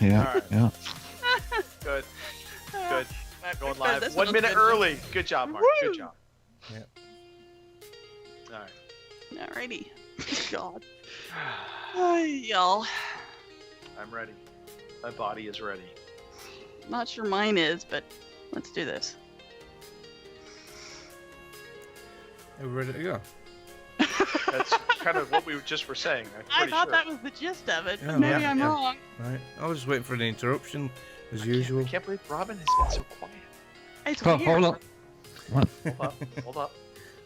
Yeah, All right. yeah. Good. Good. Going But live. this 1 one was minute good. early. Good job, Mark. Good Woo! job. Yeah. All right. Alrighty. God. Hi, y'all. I'm ready. My body is ready. Not sure mine is, but let's do this. Are we ready to go? That's kind of what we just were saying. I'm I pretty thought sure. that was the gist of it, Yeah, but maybe yeah, I'm yeah. wrong. Right. I was just waiting for an interruption, as usual. I can't believe Robin has been so quiet. It's Oh, weird. hold on. What? Hold up. Hold up.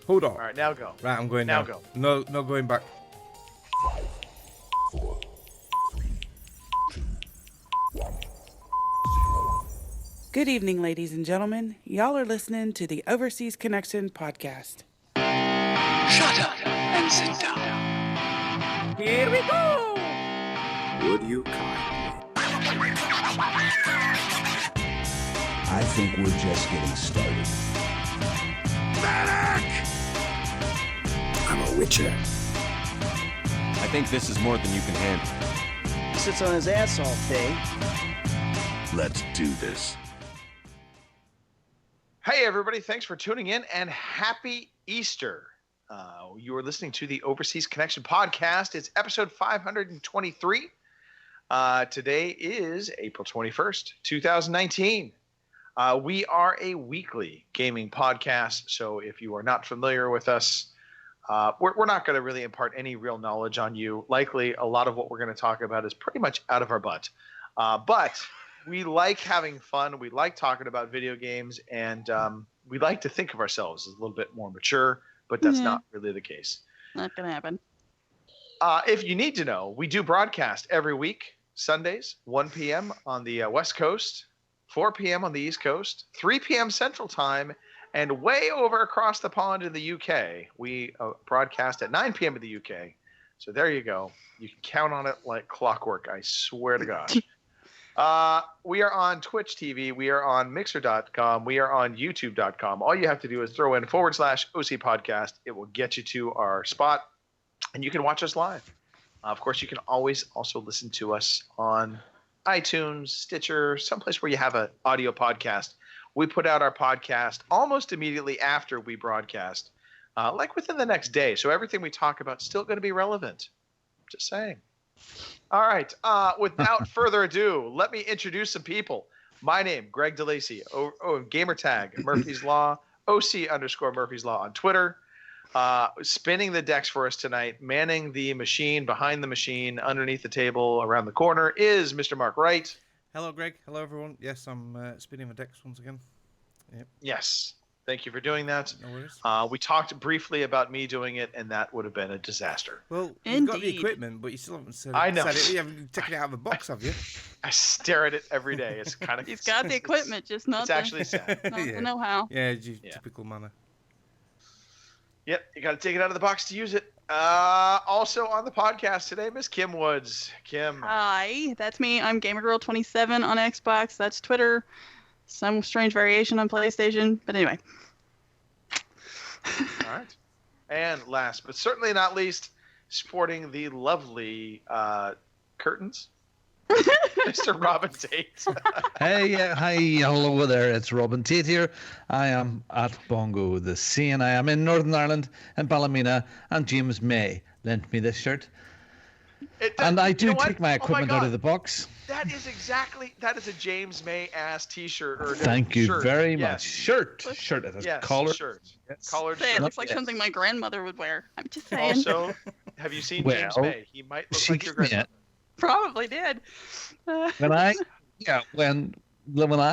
Hold on. All right, now go. Right, I'm going Now now. go. No, no going back. Good evening, ladies and gentlemen. Y'all are listening to the Overseas Connection podcast. Shut up and sit down. Here we go! Would you kindly? I think we're just getting started. Medic! I'm a witcher. I think this is more than you can handle. Sits on his ass all day. Let's do this. Hey, everybody. Thanks for tuning in and happy Easter. You are listening to the Overseas Connection podcast. It's episode 523. Today is April 21st, 2019. We are a weekly gaming podcast, so if you are not familiar with us, we're not going to really impart any real knowledge on you. Likely, a lot of what we're going to talk about is pretty much out of our butt. But we like having fun. We like talking about video games, and we like to think of ourselves as a little bit more mature, but that's not really the case. Not gonna happen. If you need to know, we do broadcast every week, Sundays, 1 p.m. on the West Coast, 4 p.m. on the East Coast, 3 p.m. Central Time, and way over across the pond in the UK, we broadcast at 9 p.m. in the UK. So there you go. You can count on it like clockwork, I swear to God. We are on Twitch TV. We are on Mixer.com. We are on YouTube.com. All you have to do is throw in / OC Podcast. It will get you to our spot, and you can watch us live. Of course, you can always also listen to us on iTunes, Stitcher, someplace where you have an audio podcast. We put out our podcast almost immediately after we broadcast, like within the next day. So everything we talk about is still going to be relevant. Just saying. All right. Without further ado, let me introduce some people. My name, Greg DeLacy, gamertag, Murphy's Law, OC_Murphy's Law on Twitter. Spinning the decks for us tonight, manning the machine, behind the machine, underneath the table, around the corner, is Mr. Mark Wright. Hello, Greg. Hello, everyone. Yes, I'm spinning the decks once again. Yep. Yes. Thank you for doing that. No worries. We talked briefly about me doing it, and that would have been a disaster. Well, you've got the Indeed. equipment, but you still haven't said, I know. said it. You haven't taken it out of the box, have you? I stare at it every day. It's kind of. He's got the equipment, just not It's the, actually sad. not Yeah. the know-how. Yeah, Yeah. typical manner. Yep, you got to take it out of the box to use it. Also on the podcast today, Miss Kim Woods. Kim. Hi, that's me. I'm GamerGirl27 on Xbox. That's Twitter. Some strange variation on PlayStation. But anyway. All right. And last but certainly not least, sporting the lovely curtains, Mr. Robin Tate. Hey, hi, hello there. It's Robin Tate here. I am at Bongo the Sea, and I am in Northern Ireland and Ballymena, and James May lent me this shirt. And I do take my equipment out of the box. That is a James May ass T-shirt. Or Thank you shirt. very Yes. much. Shirt. It has Yes, collar. shirt. Yes. Collared Say, it shirt. looks like Yes. something my grandmother would wear. I'm just saying. Also, have you seen James Well, May? He might look she like your gave me grandmother. Probably did. When I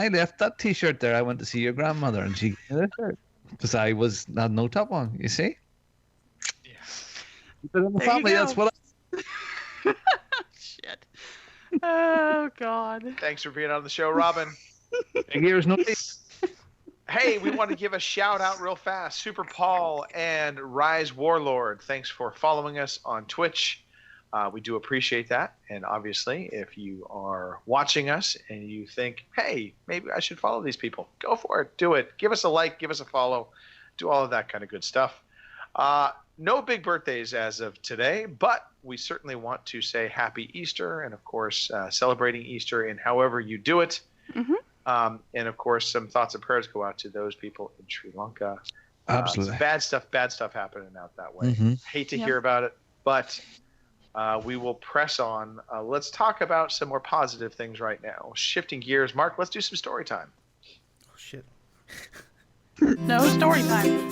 left that T-shirt there, I went to see your grandmother, and she gave me this shirt because I had no top on. You see? Yeah. But in the There you family, go. that's what. Shit. Oh, God. Thanks for being on the show, Robin. Here's no. Hey, we want to give a shout out real fast. Super Paul and Rise Warlord, thanks for following us on Twitch. We do appreciate that. And obviously, if you are watching us and you think, hey, maybe I should follow these people, go for it. Do it. Give us a like, give us a follow, do all of that kind of good stuff. no big birthdays as of today, but we certainly want to say happy Easter, and of course, celebrating Easter in however you do it. And of course, some thoughts and prayers go out to those people in Sri Lanka. Absolutely. Some bad stuff happening out that way. Hate to hear about it, but we will press on. Let's talk about some more positive things right now. Shifting gears, Mark, let's do some story time. Oh, shit. No story time.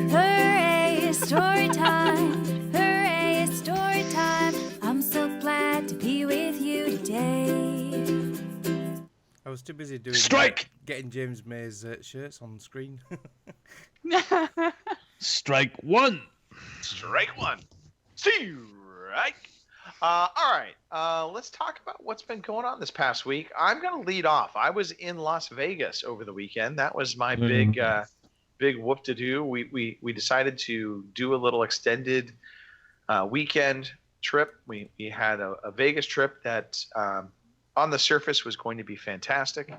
Hooray, it's story time. Hooray, it's story time. I'm so glad to be with you today. I was too busy doing getting James May's shirts on screen. Strike one. Strike one. Strike. All right. Let's talk about what's been going on this past week. I'm going to lead off. I was in Las Vegas over the weekend. That was my big whoop-to-do. We decided to do a little extended weekend trip. We had a Vegas trip that on the surface was going to be fantastic.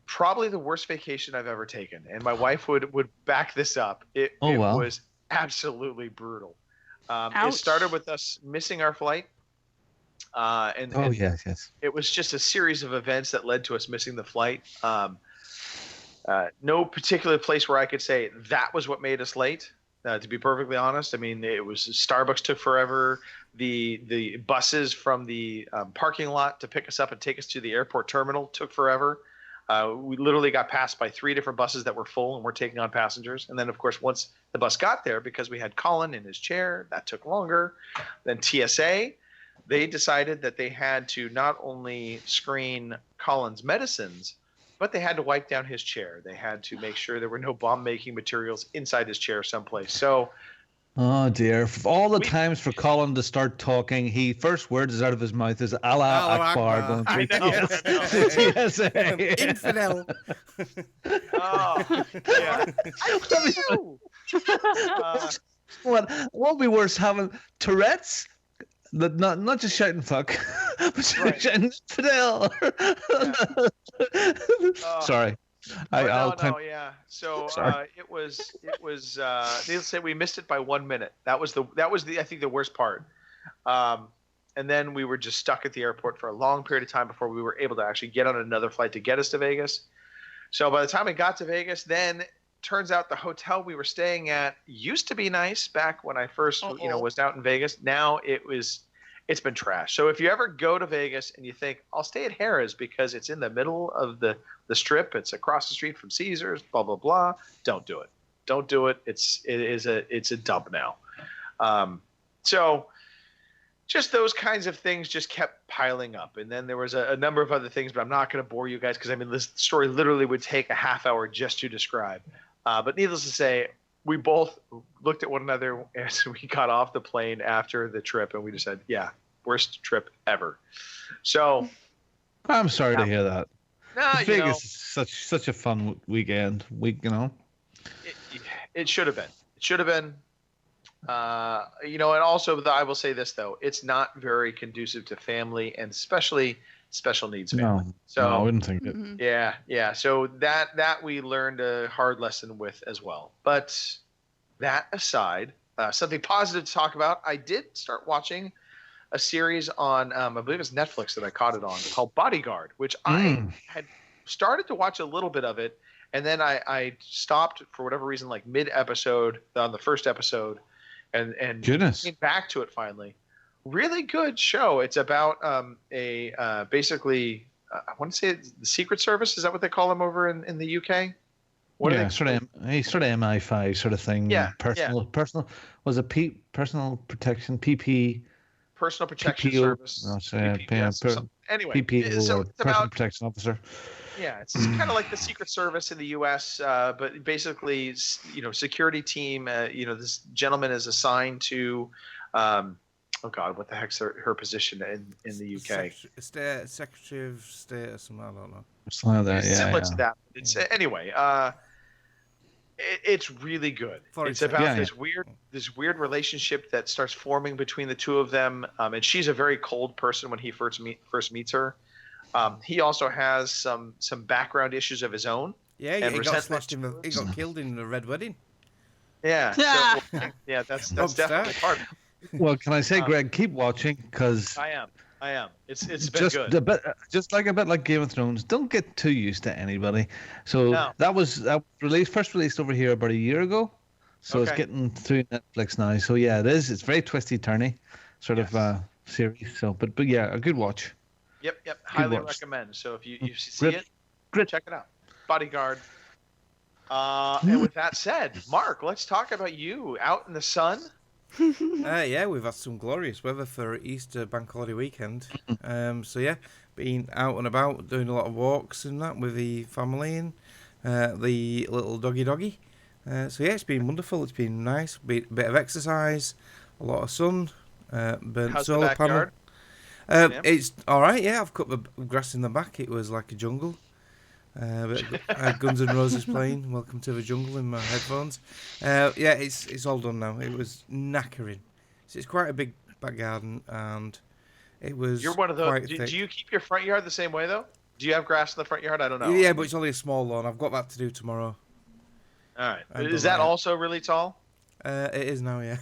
Probably the worst vacation I've ever taken. And my wife would back this up. It was absolutely brutal. It started with us missing our flight. Yes. It was just a series of events that led to us missing the flight. No particular place where I could say that was what made us late. To be perfectly honest, I mean, it was Starbucks took forever. The buses from the parking lot to pick us up and take us to the airport terminal took forever. We literally got passed by 3 different buses that were full and were taking on passengers. And then, of course, once the bus got there, because we had Colin in his chair, that took longer. Then TSA, they decided that they had to not only screen Colin's medicines, but they had to wipe down his chair. They had to make sure there were no bomb-making materials inside his chair someplace. So, oh dear! All the times for Colin to start talking, he first words out of his mouth is Allah Akbar. I know. TSA. Infidel. Oh, yeah. What would be worse, having Tourette's? Not just shouting fuck, but shouting Fidel. Sorry. Yeah. So it was. Needless to say, we missed it by 1 minute. That was the I think the worst part. And then we were just stuck at the airport for a long period of time before we were able to actually get on another flight to get us to Vegas. So by the time we got to Vegas, then turns out the hotel we were staying at used to be nice back when I first was out in Vegas. Now it's been trash. So if you ever go to Vegas and you think I'll stay at Harrah's because it's in the middle of the strip, it's across the street from Caesars, blah blah blah, don't do it. It's a dump now. So just those kinds of things just kept piling up. And then there was a number of other things, but I'm not going to bore you guys because I mean this story literally would take a half hour just to describe. But needless to say, we both looked at one another as we got off the plane after the trip, and we just said, yeah, worst trip ever. So I'm sorry to hear that. Vegas is such a fun weekend. It should have been. It should have been. And also I will say this though, it's not very conducive to family and especially special needs family. No, I wouldn't think it. Yeah. So that we learned a hard lesson with as well. But that aside, something positive to talk about. I did start watching a series on, I believe it's Netflix that I caught it on, called Bodyguard, which I had started to watch a little bit of it, and then I stopped for whatever reason, like mid-episode on the first episode, and came back to it finally. Really good show. It's about basically I want to say the Secret Service. Is that what they call them over in the UK? Sort of MI5 sort of thing. Yeah. Personal. Was it personal protection PP? Personal protection PPO, service. No, sorry, anyway, PPO so or personal protection officer. Yeah, it's kind of like the Secret Service in the U.S., but basically, security team. This gentleman is assigned to. Oh God, what the heck's her position in the UK? Secretary of State or something. I don't know. Something like that. Yeah. Similar to that. It's anyway. It's really good. It's about this weird relationship that starts forming between the two of them. And she's a very cold person when he first meets her. He also has some background issues of his own. Yeah, he got slashed he got killed in the Red Wedding. Yeah. So, yeah, that's definitely part of it. Well, can I say, Greg, keep watching because I am. It's been just good. a bit like Game of Thrones. Don't get too used to anybody. So that was first released over here about a year ago. So it's getting through Netflix now. So yeah, it is. It's very twisty turny sort of series. So but yeah, a good watch. Yep. Highly recommend. So if you see it, check it out. Bodyguard. And with that said, Mark, let's talk about you out in the sun. Yeah, we've had some glorious weather for Easter bank holiday weekend. So yeah, been out and about doing a lot of walks and that with the family and the little doggy. So yeah, it's been wonderful. It's been nice. Bit of exercise, a lot of sun. Burnt How's solar the backyard? panel. It's all right. Yeah, I've cut the grass in the back. It was like a jungle. But I had Guns N' Roses playing "Welcome to the Jungle" in my headphones. Yeah, it's all done now. It was knackering. So it's quite a big back garden, and it was. You're one of those. Quite Do thick. you keep your front yard the same way though? Do you have grass in the front yard? I don't know. Yeah, but it's only a small lawn. I've got that to do tomorrow. All right. I've Is done that that. also really tall? It is now, yeah.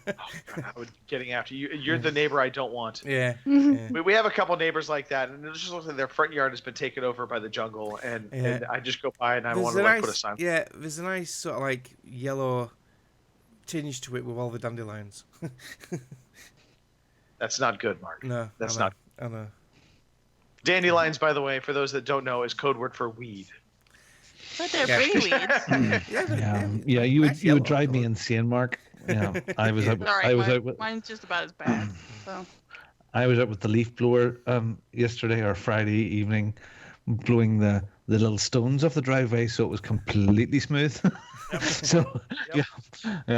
I was getting after you. You're the neighbor I don't want. Yeah. We have a couple neighbors like that, and it just looks like their front yard has been taken over by the jungle, and I just go by and I want to put a sign. Yeah, there's a nice sort of like yellow tinge to it with all the dandelions. That's not good, Mark. No, that's I know, not. I know. Dandelions, by the way, for those that don't know, is code word for weed. But they're pretty weeds. Yeah, you would drive me insane, Mark. Yeah, I was out. Sorry, I was out with. mine's just about as bad. So. I was out with the leaf blower yesterday or Friday evening, blowing the little stones off the driveway, so it was completely smooth. So there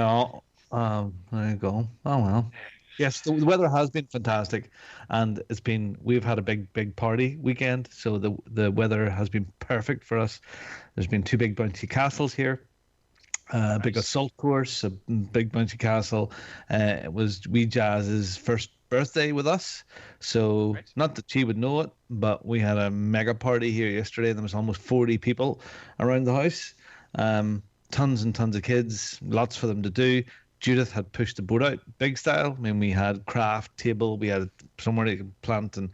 you go. Oh well. Yes, the weather has been fantastic, and we've had a big party weekend, so the weather has been perfect for us. There's been 2 big bouncy castles here, a big assault course, a big bouncy castle. It was Wee Jazz's first birthday with us, so not that she would know it, but we had a mega party here yesterday. There was almost 40 people around the house, tons and tons of kids, lots for them to do. Judith had pushed the boat out big style. I mean, we had craft table, we had somewhere to plant and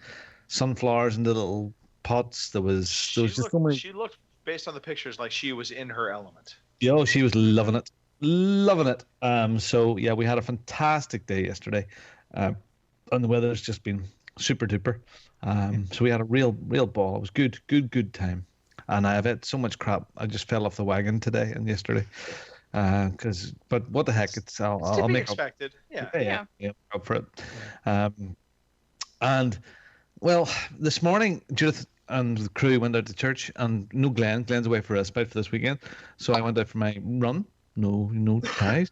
sunflowers in the little pots. There was just so many. She looked, based on the pictures, like she was in her element. Yo, she was loving it. So yeah, we had a fantastic day yesterday, and the weather's just been super duper. So we had a real ball. It was good time, and I've had so much crap. I just fell off the wagon today and yesterday. But what the heck? I'll make expected. Up. Yeah, up for it. And well, this morning Judith and the crew went out to church, and no Glenn. Glenn's away for a respite for this weekend, so I went out for my run. No ties,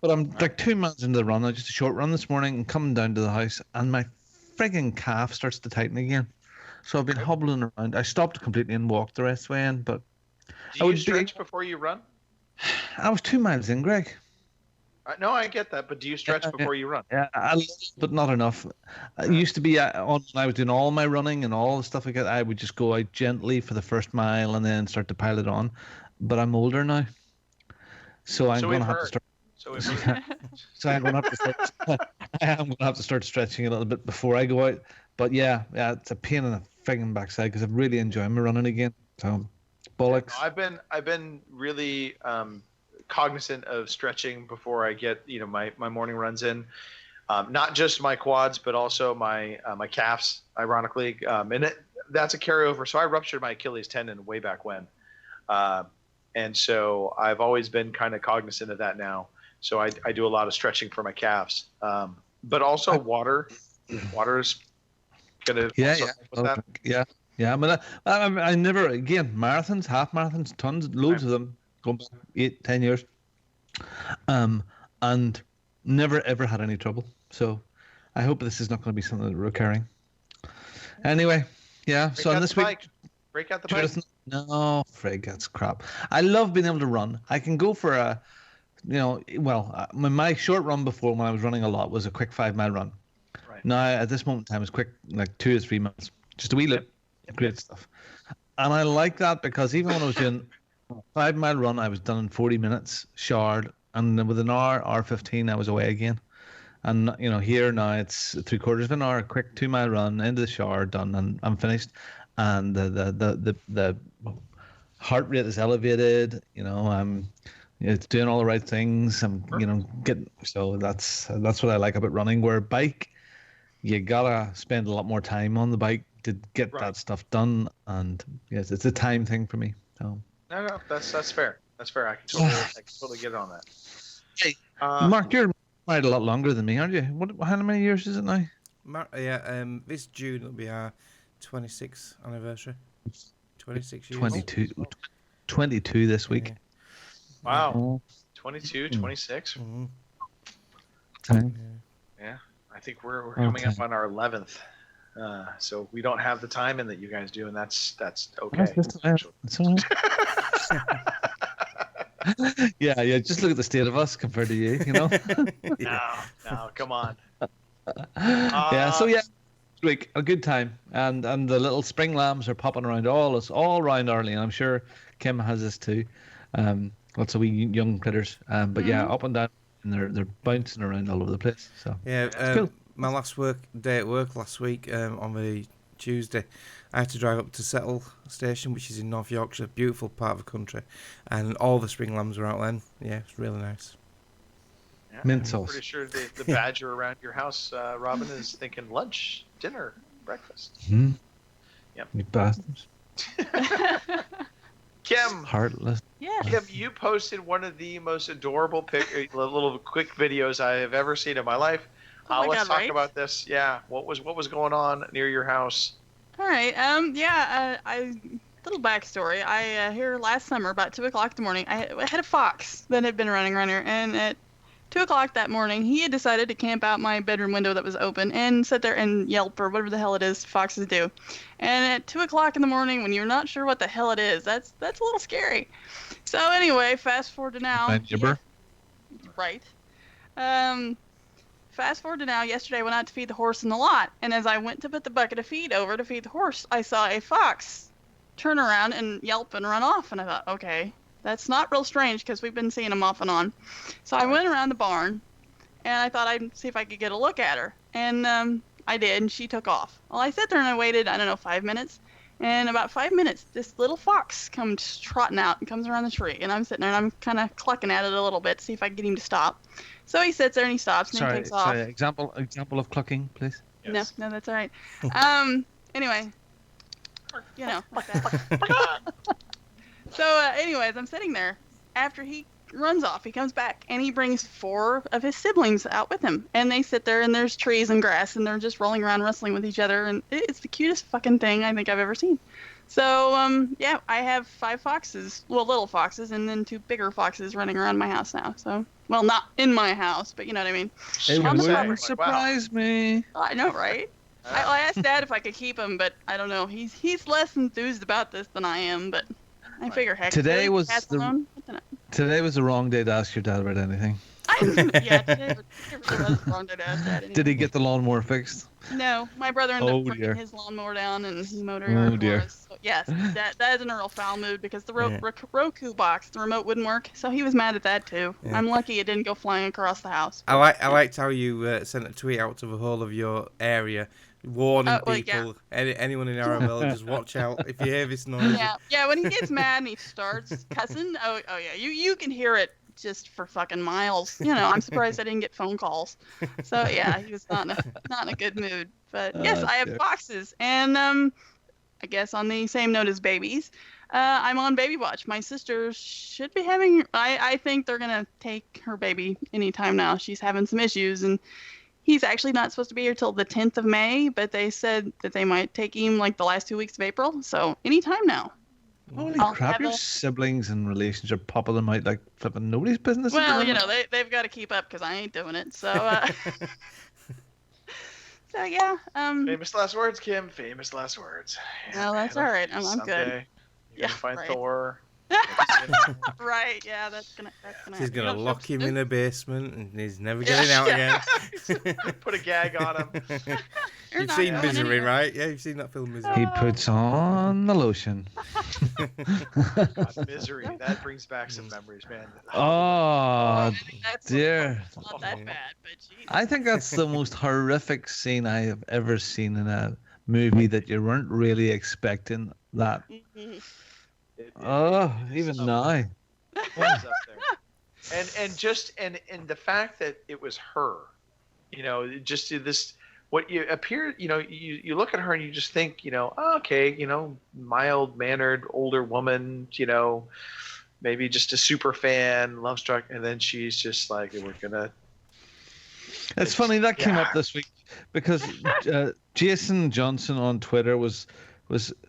but I'm like 2 miles into the run. Just a short run this morning, and coming down to the house, and my frigging calf starts to tighten again. So I've been hobbling around. I stopped completely and walked the rest of the way in, but do you stretch before you run? I was 2 miles in, Greg. No, I get that, but do you stretch before you run? Yeah, a little, but not enough. It used to be when I was doing all my running and all the stuff like that, I would just go out gently for the first mile and then start to pile it on. But I'm older now, so I'm going to have to start. So I'm going to have to start. I am going to have to start stretching a little bit before I go out. But yeah, it's a pain in the friggin' backside because I'm really enjoying my running again. So. Bollocks. I've been really cognizant of stretching before I get my morning runs in, not just my quads but also my calves. Ironically, and that's a carryover. So I ruptured my Achilles tendon way back when, and so I've always been kind of cognizant of that now. So I do a lot of stretching for my calves, but also water. Water is gonna Yeah, but I never, again, marathons, half marathons, tons, loads of them, going back 8-10 years, and never ever had any trouble. So I hope this is not going to be something recurring. Anyway, yeah. So on this week, break out the bike. No, frig, that's crap. I love being able to run. I can go for my short run before when I was running a lot was a quick 5 mile run. Right. Now at this moment in time, it's quick, like 2 or 3 miles, just a wee loop. Great stuff. And I like that because even when I was doing a 5 mile run, I was done in 40 minutes, showered, and within an hour 15, I was away again. And here now it's 3/4 of an hour, quick 2-mile run into the shower, done, and I'm finished. And the heart rate is elevated. It's doing all the right things. I'm getting, so that's what I like about running. Where bike, you gotta spend a lot more time on the bike to get that stuff done, and yes, it's a time thing for me. So. No, that's fair. That's fair. I can totally get on that. Hey, Mark, you're married a lot longer than me, aren't you? How many years is it now? This June it'll be our 26th anniversary. 26 years. 22 this week. Yeah. Wow. 22, 26. Mm-hmm. Yeah. I think we're coming up on our 11th. So we don't have the time in that you guys do, and that's okay. That's all right. Yeah. Just look at the state of us compared to you. No, come on. Week a good time, and the little spring lambs are popping around all around Arlene. I'm sure Kim has this too. Lots of wee young critters. But yeah, up and down, and they're bouncing around all over the place. So cool. My last day at work last week, on the Tuesday, I had to drive up to Settle Station, which is in North Yorkshire, beautiful part of the country, and all the spring lambs were out then. Yeah, it's really nice. Yeah, Mint I'm sauce. pretty sure the badger around your house, Robin, is thinking lunch, dinner, breakfast. Hmm. Yep. You bastards. Kim. Heartless. Yeah. Kim, you posted one of the most adorable little quick videos I have ever seen in my life. Let's talk about this. Yeah. What was going on near your house? All right. Little backstory. I here last summer about 2:00 in the morning. I had a fox that had been running around here, and at 2:00 that morning, he had decided to camp out my bedroom window that was open and sit there and yelp or whatever the hell it is foxes do. And at 2:00 in the morning, when you're not sure what the hell it is, that's a little scary. So anyway, fast forward to now. Right. Fast forward to now. Yesterday, I went out to feed the horse in the lot, and as I went to put the bucket of feed over to feed the horse, I saw a fox turn around and yelp and run off, and I thought, okay. That's not real strange because we've been seeing them off and on. So I went around the barn, and I thought I'd see if I could get a look at her. And I did, and she took off. Well, I sat there and I waited, 5 minutes. And about 5 minutes, this little fox comes trotting out and comes around the tree. And I'm sitting there, and I'm kind of clucking at it a little bit to see if I can get him to stop. So he sits there, and he stops, and he takes off. Sorry, example of clucking, please. Yes. No, that's all right. Anyway, like that. So, anyways, I'm sitting there. After he runs off, he comes back, and he brings 4 of his siblings out with him. And they sit there, and there's trees and grass, and they're just rolling around, wrestling with each other. And it's the cutest fucking thing I think I've ever seen. So, I have 5 foxes, little foxes, and then 2 bigger foxes running around my house now. So, well, not in my house, but you know what I mean. It wouldn't surprise me. Oh, I know, right? I asked Dad if I could keep him, but I don't know. He's less enthused about this than I am, but I figure, heck, today was the wrong day to ask your dad about anything. Today was the wrong day to ask Dad. Anyway. Did he get the lawnmower fixed? No, my brother ended up bringing his lawnmower down, and he mowed our yard for us. So, yes, that is in a real foul mood because the Roku box, the remote wouldn't work, so he was mad at that too. Yeah. I'm lucky it didn't go flying across the house. I liked how you sent a tweet out to the whole of your area, warning people, anyone in Arabella, just watch out if you hear this noise. Yeah. When he gets mad and he starts cussing, oh yeah, you can hear it just for fucking miles. I'm surprised I didn't get phone calls. So yeah, he was not in a good mood. But yes, I have foxes, and I guess on the same note as babies, I'm on baby watch. My sister should be having. I think they're gonna take her baby anytime now. She's having some issues, and he's actually not supposed to be here till the 10th of May, but they said that they might take him like the last 2 weeks of April. So anytime now. Holy crap, your siblings and relations are popping them out like flipping nobody's business. Well, they've got to keep up because I ain't doing it. So, so yeah. Famous last words, Kim. Famous last words. No, that's all right. I'm good. You're gonna find Thor. Right? Yeah, that's gonna She's happen. gonna You know, lock him in a basement, and he's never Yeah, getting out yeah. again. Put a gag on him. You're You've not seen going Misery, anywhere. right? Yeah, you've seen that film Misery. He puts on the lotion. God, Misery. That brings back some memories, man. Oh, I mean, that's dear. not that bad, but geez. I think that's the most horrific scene I have ever seen in a movie that you weren't really expecting that. Mhm. Oh, even now. It was up there. And the fact that it was her, just this what you appear, you look at her and you just think, oh, okay, mild mannered older woman, maybe just a super fan, love struck, and then she's just like, we're gonna. It's funny that came up yeah. this week because Jason Johnson on Twitter was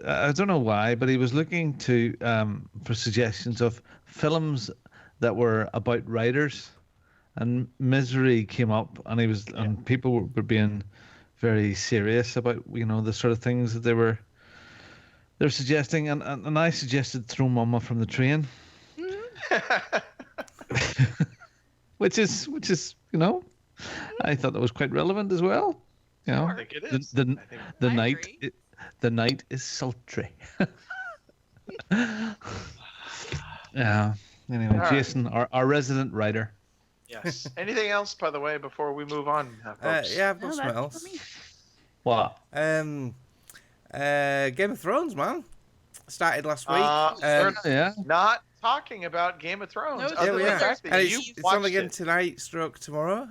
I don't know why, but he was looking to for suggestions of films that were about writers, and Misery came up, and and people were being very serious about the sort of things that they're suggesting, and I suggested Throw Mama from the Train, which is I thought that was quite relevant as well. I think it is. The I night agree. the night is sultry. Yeah. Anyway, All right. Jason, our resident writer. Yes. Anything else, by the way, before we move on, folks? Yeah, I've got No, something that's else. for me. What? Game of Thrones, man. Started last week. We're Yeah. not talking about Game of Thrones. No, it's other yeah, than we the are. fact that And you it's on watched again it. tonight, stroke tomorrow.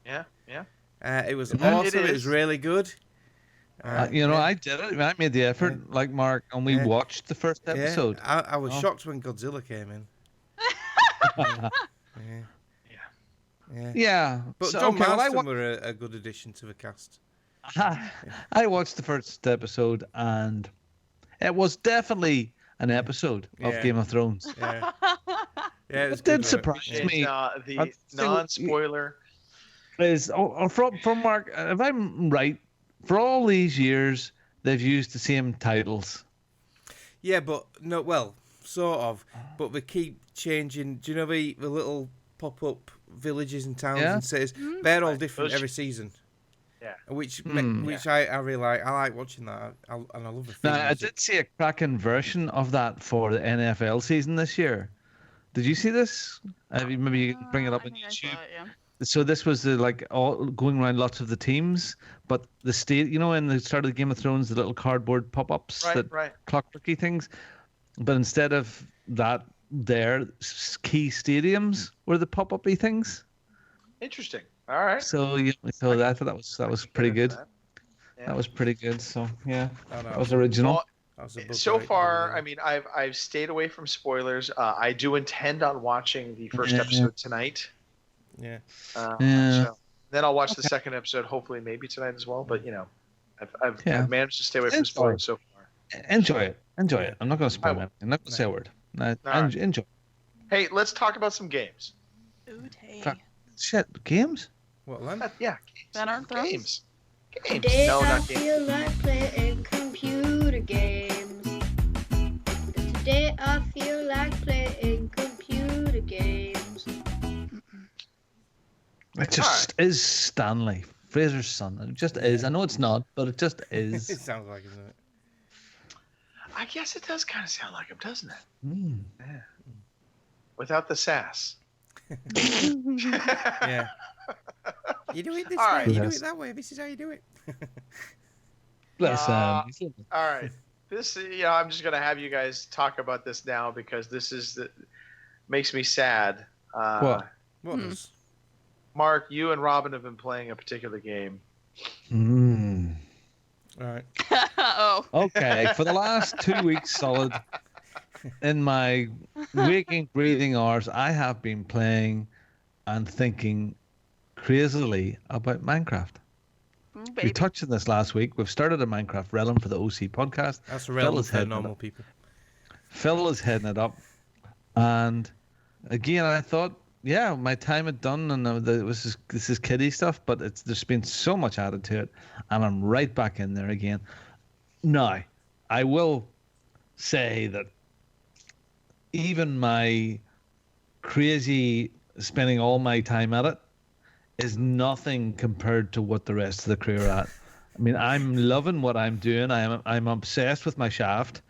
Yeah, yeah. It was It awesome. It is. was really good. I did it. I made the effort, like Mark, and we Yeah. watched the first episode. Yeah, I was Oh. shocked when Godzilla came in. Yeah. Yeah. Yeah. But So, John okay, well, Marston were a good addition to the cast. I watched the first episode, and it was definitely an episode of Yeah. Game of Thrones. Yeah. Yeah, it was It did good, wasn't surprise It's, me. the I think- non-spoiler. Is from Mark, if I'm right, for all these years they've used the same titles. Yeah, but no, well, sort of. But they keep changing. Do you know the little pop-up villages and towns Yeah. and cities? They're all different Those- every season. Yeah. Which Hmm. I really like. I like watching that, and I love the theme Now, I music. did see a cracking version of that for the NFL season this year. Did you see this? Maybe you can bring it up I on think I YouTube. saw it, yeah. So this was all going around lots of the teams, but the state, in the start of the Game of Thrones, the little cardboard pop-ups, Right, right. clockworky things, but instead of that, key stadiums were the pop-upy things. Interesting. All right. So I thought that was pretty good. Yeah. That was pretty good. So yeah, I know. that was original. Well, That was a book so right far, there. I mean, I've stayed away from spoilers. I do intend on watching the first Yeah. episode tonight. Yeah. Yeah. So then I'll watch the second episode, hopefully maybe tonight as well. But I've Yeah. managed to stay away from Enjoy. spoilers so far. Enjoy it. Enjoy it. I'm not going to spoil will. it. I'm not going to say a word. All right. Enjoy. Hey, let's talk about some games. Ooh-tay. Fuck. Shit, games? What then? Yeah, That aren't Thrones? games. Today No, I not games. feel like playing computer games. Today I feel like playing computer games. It just is Stanley, Fraser's son. It just is. I know it's not, but it just It is. sounds like, isn't it? I guess it does kind of sound like him, doesn't it? Mm. Without the sass. Yeah. You do it this All way. right. You do Yes. it that way. This is how you do it. Bless him. All right. This, I'm just gonna have you guys talk about this now because this makes me sad. What? What does? Mark, you and Robin have been playing a particular game. Mm. All right. Oh. Okay, for the last 2 weeks solid, in my waking, breathing hours, I have been playing and thinking crazily about Minecraft. Ooh, We baby. touched on this last week. We've started a Minecraft realm for the OC podcast. That's Phil relevant is for heading normal it. people. Phil is heading it up, and again, I thought, yeah, my time had done, and this is kiddie stuff, but there's been so much added to it, and I'm right back in there again. Now, I will say that even my crazy spending all my time at it is nothing compared to what the rest of the crew are at. I mean, I'm loving what I'm doing. I'm obsessed with my shaft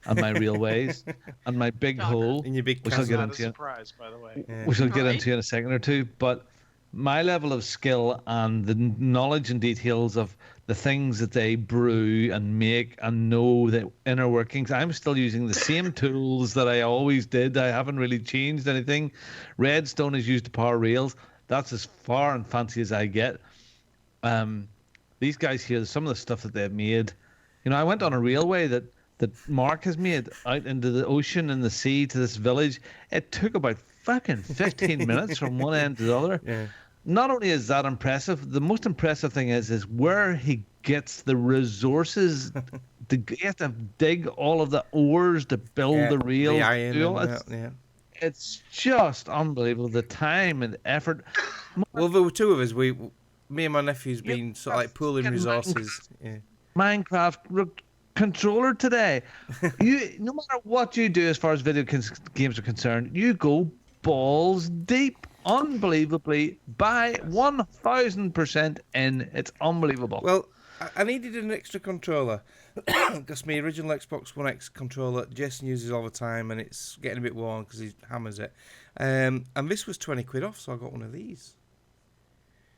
and my railways and my big hole. In your big which I'll That's get not a into. surprise, by the way. Which I'll get Right. into in a second or two. But my level of skill and the knowledge and details of the things that they brew and make and know the inner workings, I'm still using the same tools that I always did. I haven't really changed anything. Redstone is used to power rails. That's as far and fancy as I get. These guys here, some of the stuff that they've made. You know, I went on a railway that Mark has made out into the ocean and the sea to this village. It took about fucking 15 minutes from one end to the other. Yeah. Not only is that impressive, the most impressive thing is where he gets the resources. You have to dig all of the ores to build the rail. The iron do all and that. that, yeah. It's just unbelievable, the time and effort. Well, there were two of us. Me and my nephew's been sort of like pooling resources. Yeah. Minecraft controller today. No matter what you do as far as video games are concerned, you go balls deep, unbelievably, by 1,000% in. It's unbelievable. Well, I needed an extra controller because my original Xbox One X controller Jason uses all the time, and it's getting a bit worn because he hammers it. And this was 20 quid off, so I got one of these.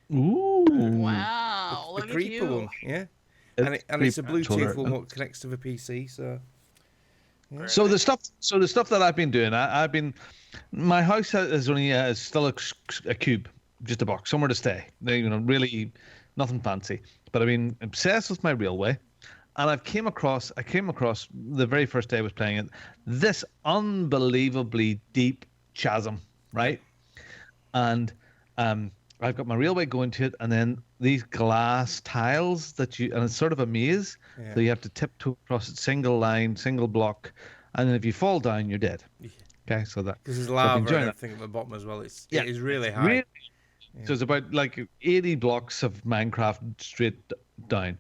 Ooh. Wow, The look at Creeper you. one, yeah. It's And it's a Creeper controller. Bluetooth one that connects to the PC, so. Yeah. So the stuff that I've been doing, I've been, my house is only still a cube, just a box, somewhere to stay. You know, really nothing fancy. But I've been obsessed with my railway, and I came across the very first day I was playing it, this unbelievably deep chasm, right? And I've got my railway going to it, and then these glass tiles and it's sort of a maze. Yeah. So you have to tiptoe across it, single line, single block, and then if you fall down, you're dead. Yeah. Okay, so that Because there's I've lava been and enjoying that. everything at the bottom as well. It is Really- really high. So it's about like 80 blocks of Minecraft straight down.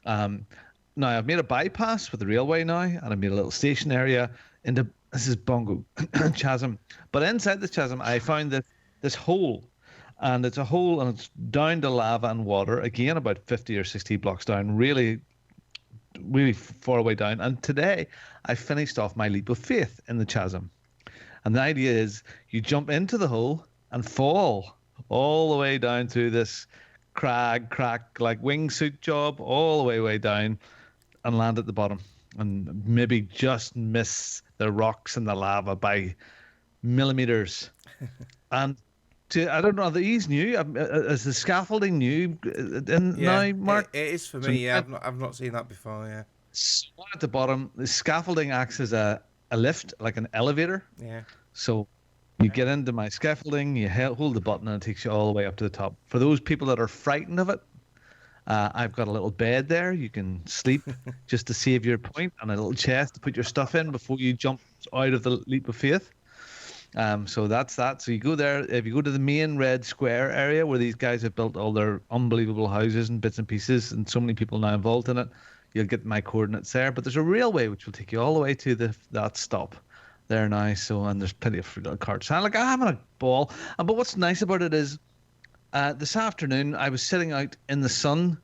Now I've made a bypass with the railway now, and I've made a little station area into this is Bongo chasm. But inside this chasm, I found this hole, and it's a hole, and it's down to lava and water again, about 50 or 60 blocks down, really far away down. And today I finished off my leap of faith in the chasm. And the idea is you jump into the hole and fall all the way down through this crack, like wingsuit job, all the way down, and land at the bottom, and maybe just miss the rocks and the lava by millimeters. And I don't know, are these new? Is the scaffolding new now, Mark? It is for So me. Yeah, I've not seen that before. Yeah. So at the bottom, the scaffolding acts as a lift, like an elevator. Yeah. So you get into my scaffolding, you hold the button, and it takes you all the way up to the top. For those people that are frightened of it, I've got a little bed there. You can sleep just to save your point, and a little chest to put your stuff in before you jump out of the leap of faith. So that's that. So you go there. If you go to the main red square area where these guys have built all their unbelievable houses and bits and pieces, and so many people now involved in it, you'll get my coordinates there. But there's a railway which will take you all the way to that stop there now. So, and there's plenty of free little carts. So I'm having a ball. But what's nice about it is, this afternoon I was sitting out in the sun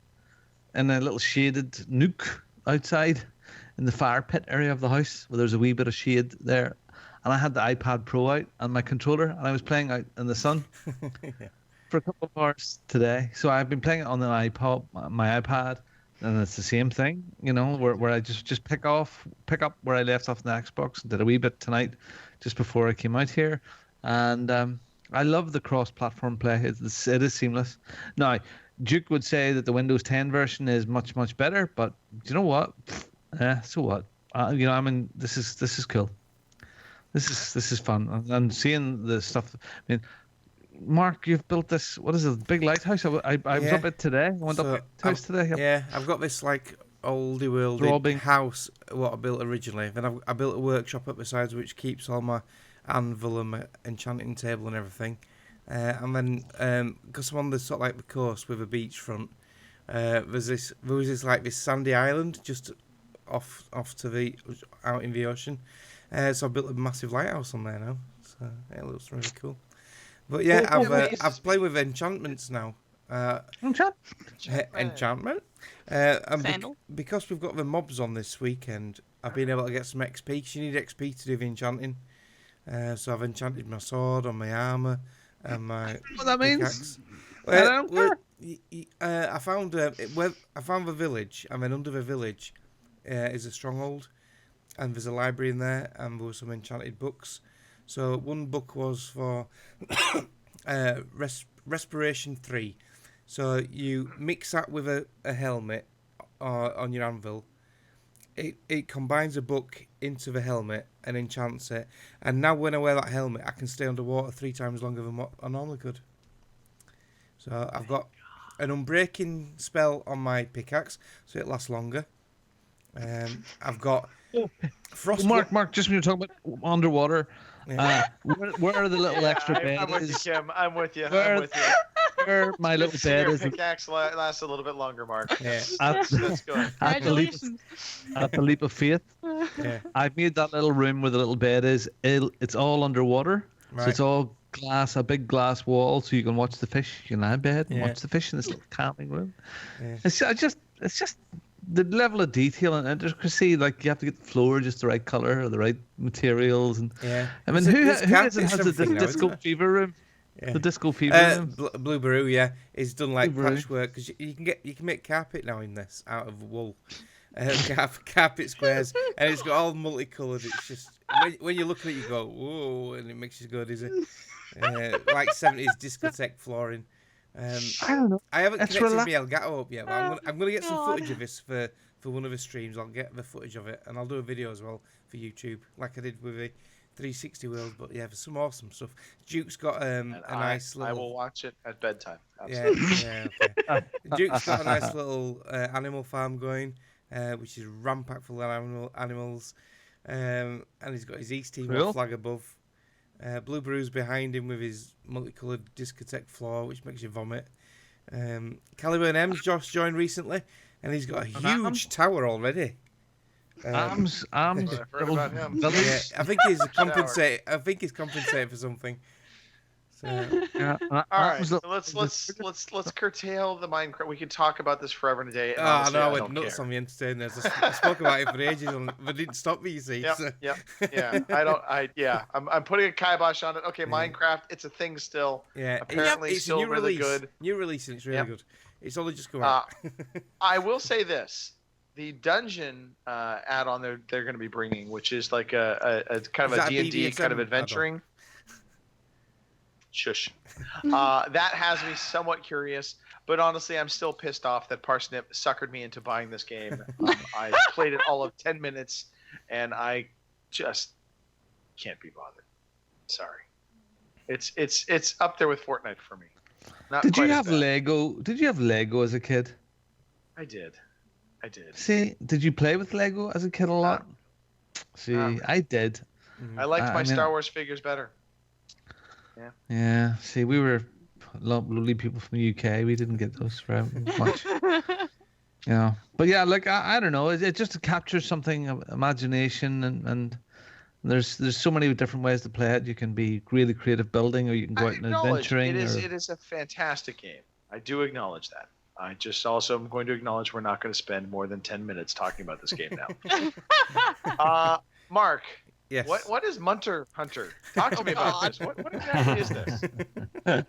in a little shaded nook outside in the fire pit area of the house where there's a wee bit of shade there. And I had the iPad Pro out and my controller, and I was playing out in the sun for a couple of hours today. So I've been playing it on my iPad, and it's the same thing, you know, where I just pick up where I left off in the Xbox, and did a wee bit tonight just before I came out here. And I love the cross-platform play. It is seamless. Now, Duke would say that the Windows 10 version is much, much better, but do you know what? So what? You know, this is cool. This is fun, and seeing the stuff. I mean, Mark, you've built this. What is it? Big lighthouse. I was up it today. I went up the house today. Yep. Yeah, I've got this like oldie worldy house what I built originally. Then I built a workshop up the sides which keeps all my anvil and my enchanting table and everything. And then because I'm on the sort of like the coast with a beachfront, there was this like this sandy island just off to the out in the ocean. So I built a massive lighthouse on there now. So it looks really cool. But yeah, I've played with enchantments now. Enchantment. And because we've got the mobs on this weekend, I've been able to get some XP. Because you need XP to do the enchanting. So I've enchanted my sword on my armor and my. What that pickaxe. means? I found the village, and then under the village is a stronghold, and there's a library in there, and there were some enchanted books. So one book was for Respiration 3. So you mix that with a helmet on your anvil. It combines a book into the helmet and enchants it. And now when I wear that helmet, I can stay underwater 3 times longer than what I normally could. So I've got an unbreaking spell on my pickaxe, so it lasts longer. I've got frost. Mark, just when you're talking about underwater, where are the little extra beds? I'm with you, Kim. I'm with you. Where my little bed is. Pickaxe lasts a little bit longer, Mark. Yeah. That's good. At the leap of faith. Yeah. I've made that little room where the little bed is. It's all underwater, so it's all glass, a big glass wall, so you can watch the fish. You can lie in bed and watch the fish in this little calming room. Yeah. It's just the level of detail and intricacy. Like you have to get the floor just the right color or the right materials. And I mean, who has the disco fever room? Yeah. The disco fever room. Blue Baru, yeah, he's done like patchwork because you can make carpet now in this out of wool. Carpet squares, and it's got all multicolored. It's just when you look at it, you go, whoa, and it makes you go dizzy. Like 70s discotheque flooring. I don't know. I haven't connected my Elgato up yet, but I'm gonna get some footage of this for one of the streams. I'll get the footage of it, and I'll do a video as well for YouTube, like I did with the 360 World. But yeah, there's some awesome stuff. Duke's got a nice little. I will watch it at bedtime. Absolutely. Okay. Duke's got a nice little animal farm going. Which is rampacked full of animals, and he's got his East Timor flag above. Blue Baru's behind him with his multicoloured discotheque floor, which makes you vomit. Caliburn M's just joined recently, and he's got a huge tower already. Arms. I've heard about him. Yeah, I think he's compensating for something. So, all right, so let's curtail the Minecraft. We could talk about this forever and a day. I know I went nuts on the entertainers. I spoke about it for ages, and they didn't stop me. You see? Yeah. I'm putting a kibosh on it. Okay, Minecraft, it's a thing still. Yeah, apparently it's still really good. New release, and it's really good. It's only just come out. I will say this: the dungeon add-on they're going to be bringing, which is like a kind of a D&D kind of adventuring. Shush. That has me somewhat curious, but honestly, I'm still pissed off that Parsnip suckered me into buying this game. I played it all of 10 minutes, and I just can't be bothered. Sorry. It's up there with Fortnite for me. Did you have Lego? Did you have Lego as a kid? I did. See, did you play with Lego as a kid a lot? See, I did. I liked my Star Wars figures better. Yeah. See, we were lovely people from the UK. We didn't get those very much. But yeah, like I don't know. It just captures something of imagination, and there's so many different ways to play it. You can be really creative building, or you can go out and adventuring. It is a fantastic game. I do acknowledge that. I just also am going to acknowledge we're not going to spend more than 10 minutes talking about this game now. Mark. Yes. What is Munter Hunter? Talk to me about this. What exactly is this?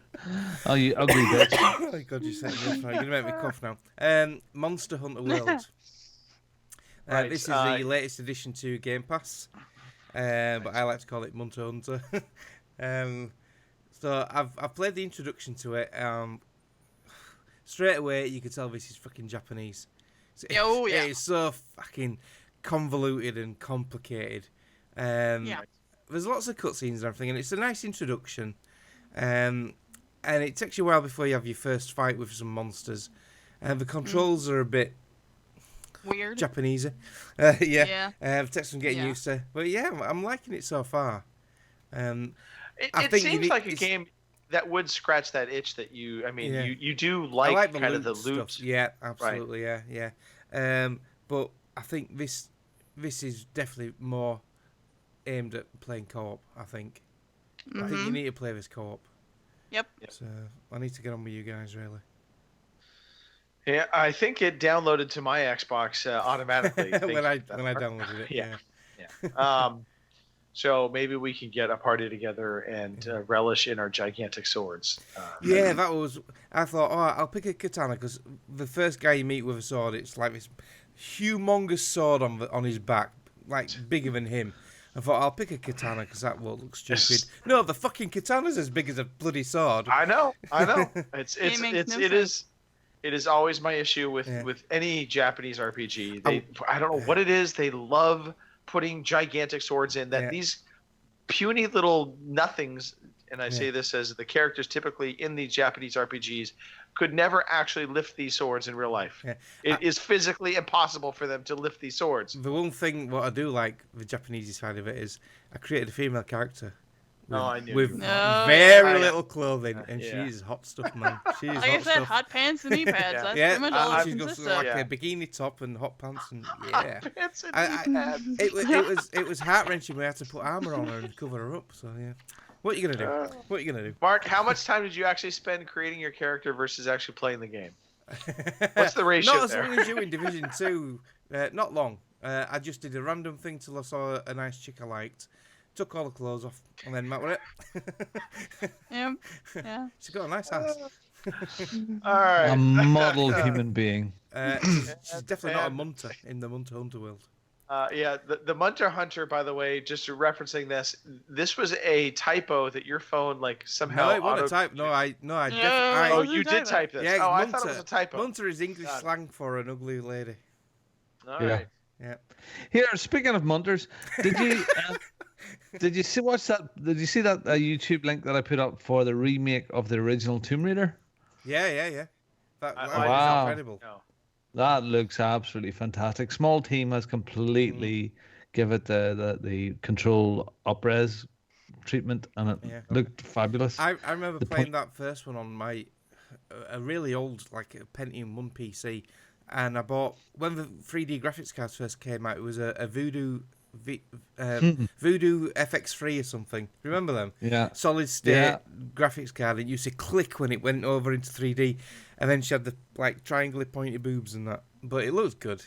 Oh, you ugly bitch. Oh, God, you're going to make me cough now. Monster Hunter World. Right, this is the latest addition to Game Pass, but I like to call it Munter Hunter. So I've played the introduction to it. Straight away, you could tell this is fucking Japanese. It's so fucking convoluted and complicated. There's lots of cutscenes and everything, and it's a nice introduction. And it takes you a while before you have your first fight with some monsters. And the controls are a bit weird, Japanese. It takes some getting used to. But yeah, I'm liking it so far. It seems like a game that would scratch that itch that you. I mean, you do like kind of the loot stuff. Yeah, absolutely. Right. Yeah. But I think this is definitely more aimed at playing co-op, I think. I think you need to play this co-op. Yep. So I need to get on with you guys, really. Yeah, I think it downloaded to my Xbox automatically. when I downloaded it. Yeah. So maybe we can get a party together and relish in our gigantic swords. Yeah, that was. I thought, I'll pick a katana because the first guy you meet with a sword, it's like this humongous sword on his back, like bigger than him. I thought I'll pick a katana because that will look stupid. No, the fucking katana's as big as a bloody sword. I know. It is always my issue with any Japanese RPG. I don't know what it is. They love putting gigantic swords in that these puny little nothings, and I say this as the characters typically in these Japanese RPGs could never actually lift these swords in real life. Yeah. It is physically impossible for them to lift these swords. The one thing what I do like the Japanese side of it is I created a female character. With very little clothing, and she's hot stuff, man. She's like I said, hot pants and knee pads. That's pretty much all she's got like a bikini top and hot pants, and hot pants and knee pads. It was heart wrenching. We had to put armor on her and cover her up. So yeah, what are you gonna do? Mark, how much time did you actually spend creating your character versus actually playing the game? What's the ratio Not there? as long as you in Division 2. Not long. I just did a random thing till I saw a nice chick I liked. Took all the clothes off and then met with it. Yeah. She's got a nice ass. All right. A model human being. She's definitely not a munter in the Munter Hunter world. The Munter Hunter, by the way, just referencing this was a typo that your phone somehow. No, it wasn't a type. No, I definitely. Oh, you did type this. Yeah, I thought it was a typo. Munter is English slang for an ugly lady. All right. Yeah. Here, speaking of munters, did you? Did you see that YouTube link that I put up for the remake of the original Tomb Raider? Yeah. That was incredible. No. That looks absolutely fantastic. Small team has completely give it the control up-res treatment, and it looked fabulous. I remember playing that first one on a really old Pentium 1 PC, and I bought when the 3D graphics cards first came out. It was a Voodoo. Voodoo FX3 or something. Remember them? Yeah. Solid state graphics card. It used to click when it went over into 3D, and then she had the triangular pointy boobs and that. But it looks good.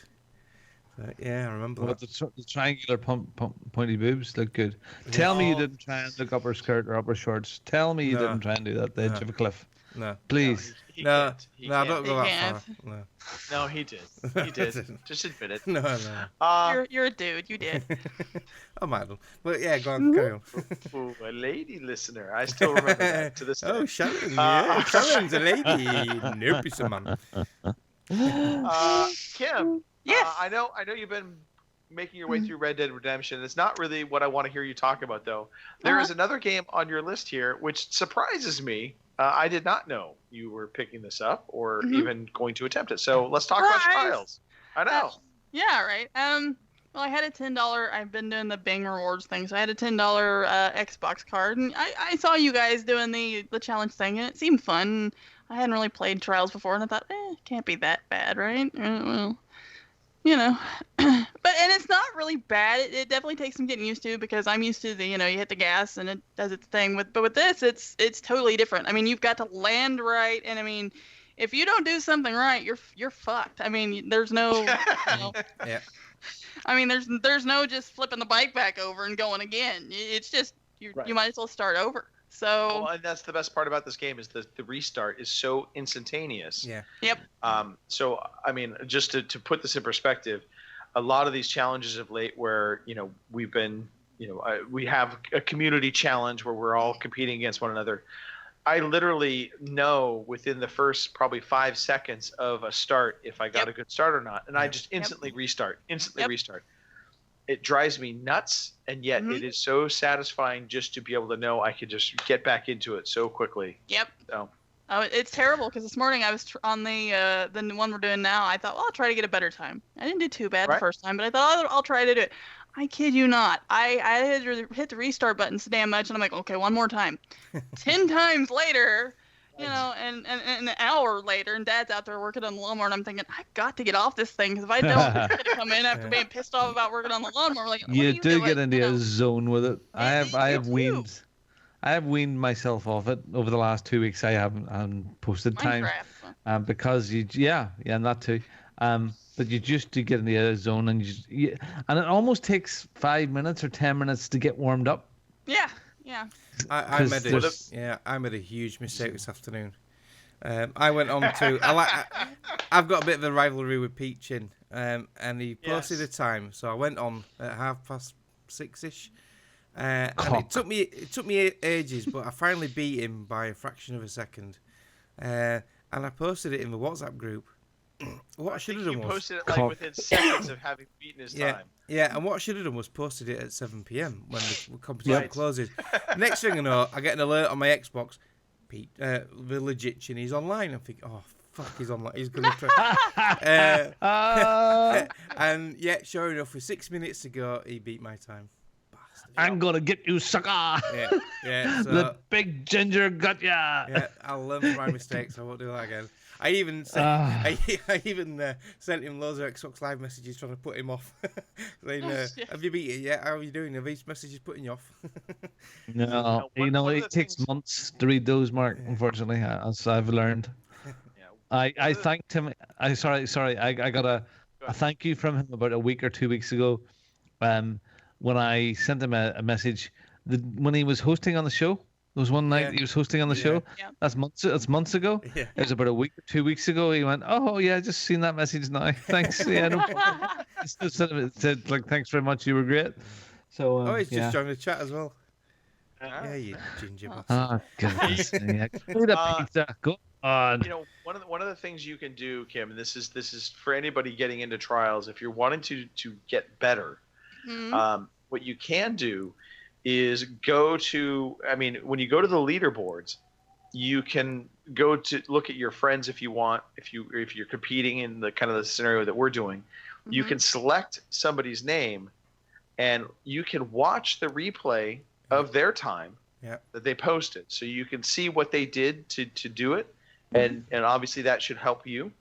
Yeah, I remember that. The triangular pointy boobs look good. Tell me you didn't try and look up her skirt or up her shorts. Tell me you didn't try and do that. The edge of a cliff. No. Please. No, I don't go that far. No, he did. He did. Just admit it. No. You're a dude. You did. I might have. But yeah, go on, carry on. Ooh, a lady listener. I still remember that to this day. Oh, Sharon. Yeah, Sharon's a lady. Nope, it's a man. Kim. Yes. I know you've been making your way through Red Dead Redemption. It's not really what I want to hear you talk about, though. There is another game on your list here, which surprises me. I did not know you were picking this up or even going to attempt it. So let's talk about Trials. I know. Yeah, right. Well, I had a $10. I've been doing the Bing rewards thing, so I had a $10 Xbox card, and I saw you guys doing the challenge thing, and it seemed fun. I hadn't really played Trials before, and I thought, can't be that bad, right? Well, and it's not really bad. It definitely takes some getting used to because I'm used to you hit the gas and it does its thing. But with this, it's totally different. I mean, you've got to land right, and I mean, if you don't do something right, you're fucked. I mean, there's no. Yeah. I mean, there's no just flipping the bike back over and going again. It's just you might as well start over. So. And that's the best part about this game is the restart is so instantaneous. Yeah. Yep. So I mean, just to put this in perspective, a lot of these challenges of late, where we've been, we have a community challenge where we're all competing against one another. I literally know within the first probably 5 seconds of a start if I got a good start or not, and I just instantly restart. It drives me nuts, and yet it is so satisfying just to be able to know I could just get back into it so quickly. Yep. So. Oh, it's terrible because this morning I was on the one we're doing now. I thought, well, I'll try to get a better time. I didn't do too bad the first time, but I thought I'll try to do it. I kid you not. I had to hit the restart button so damn much, and I'm like, okay, one more time. 10 times later, You know, and an hour later, and Dad's out there working on the lawnmower, and I'm thinking, I've got to get off this thing, because if I don't, he's going to come in after being pissed off about working on the lawnmower. Like, what are You you do doing? get into You a know? zone with it. I have you I have weaned myself off it over the last 2 weeks. I haven't posted time Minecraft. because yeah, and that too. But you just do get into a zone, and and it almost takes 5 minutes or 10 minutes to get warmed up. Yeah. I made a huge mistake this afternoon. I went on to I've got a bit of a rivalry with Peachin, and he posted a time, so I went on at 6:30ish, and it took me ages, but I finally beat him by a fraction of a second, and I posted it in the WhatsApp group. What I should have done was posted it like within seconds of having beaten his time. Yeah, and what I should have done was posted it at 7 p.m. when the competition closes. Next thing I know, I get an alert on my Xbox. The legit Chinny's online. I think, oh fuck, he's online. He's gonna try. And yeah, sure enough, with 6 minutes to go, he beat my time. Bastard. I'm gonna get you, sucker. Yeah. So, the big ginger got ya. Yeah, I'll learn from my mistakes. I won't do that again. I even sent him loads of Xbox Live messages trying to put him off. Saying, have you beat it yet? How are you doing? Are these messages putting you off? No, it takes months to read those, Mark. Unfortunately, as I've learned. I thanked him. I got a thank you from him about a week or 2 weeks ago, when I sent him a message when he was hosting on the show. There was one night he was hosting on the show. Yeah. That's months ago. Yeah. It was about a week or 2 weeks ago. He went, "Oh yeah, I just seen that message now. Thanks." Yeah, no problem. It said like, "Thanks very much. You were great." So he's just joined the chat as well. Yeah, you ginger bastard. Oh goodness. Pizza. Go on. You know, one of the things you can do, Kim, and this is for anybody getting into trials. If you're wanting to get better, what you can do is when you go to the leaderboards, you can go to look at your friends if you want. If you're competing in the kind of the scenario that we're doing, you can select somebody's name, and you can watch the replay of their time that they posted, so you can see what they did to do it, and obviously that should help you.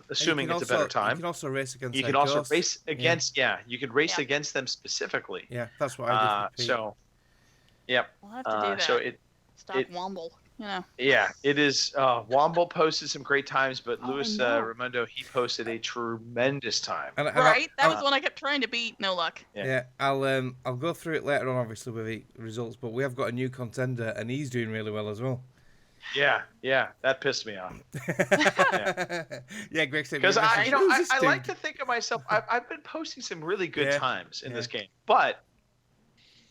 Assuming it's a better time. You can also race against. You can also race against. You can race against them specifically. Yeah, that's what I did. So, yep. We'll have to do that. So Stop Womble. You know. Yeah, it is. Womble posted some great times, but Luis Raimondo, he posted a tremendous time. Right, that was one I kept trying to beat. No luck. Yeah, I'll go through it later on, obviously with the results, but we have got a new contender, and he's doing really well as well. Yeah, that pissed me off. Yeah, Greg said because I like to think of myself. I've been posting some really good times in this game, but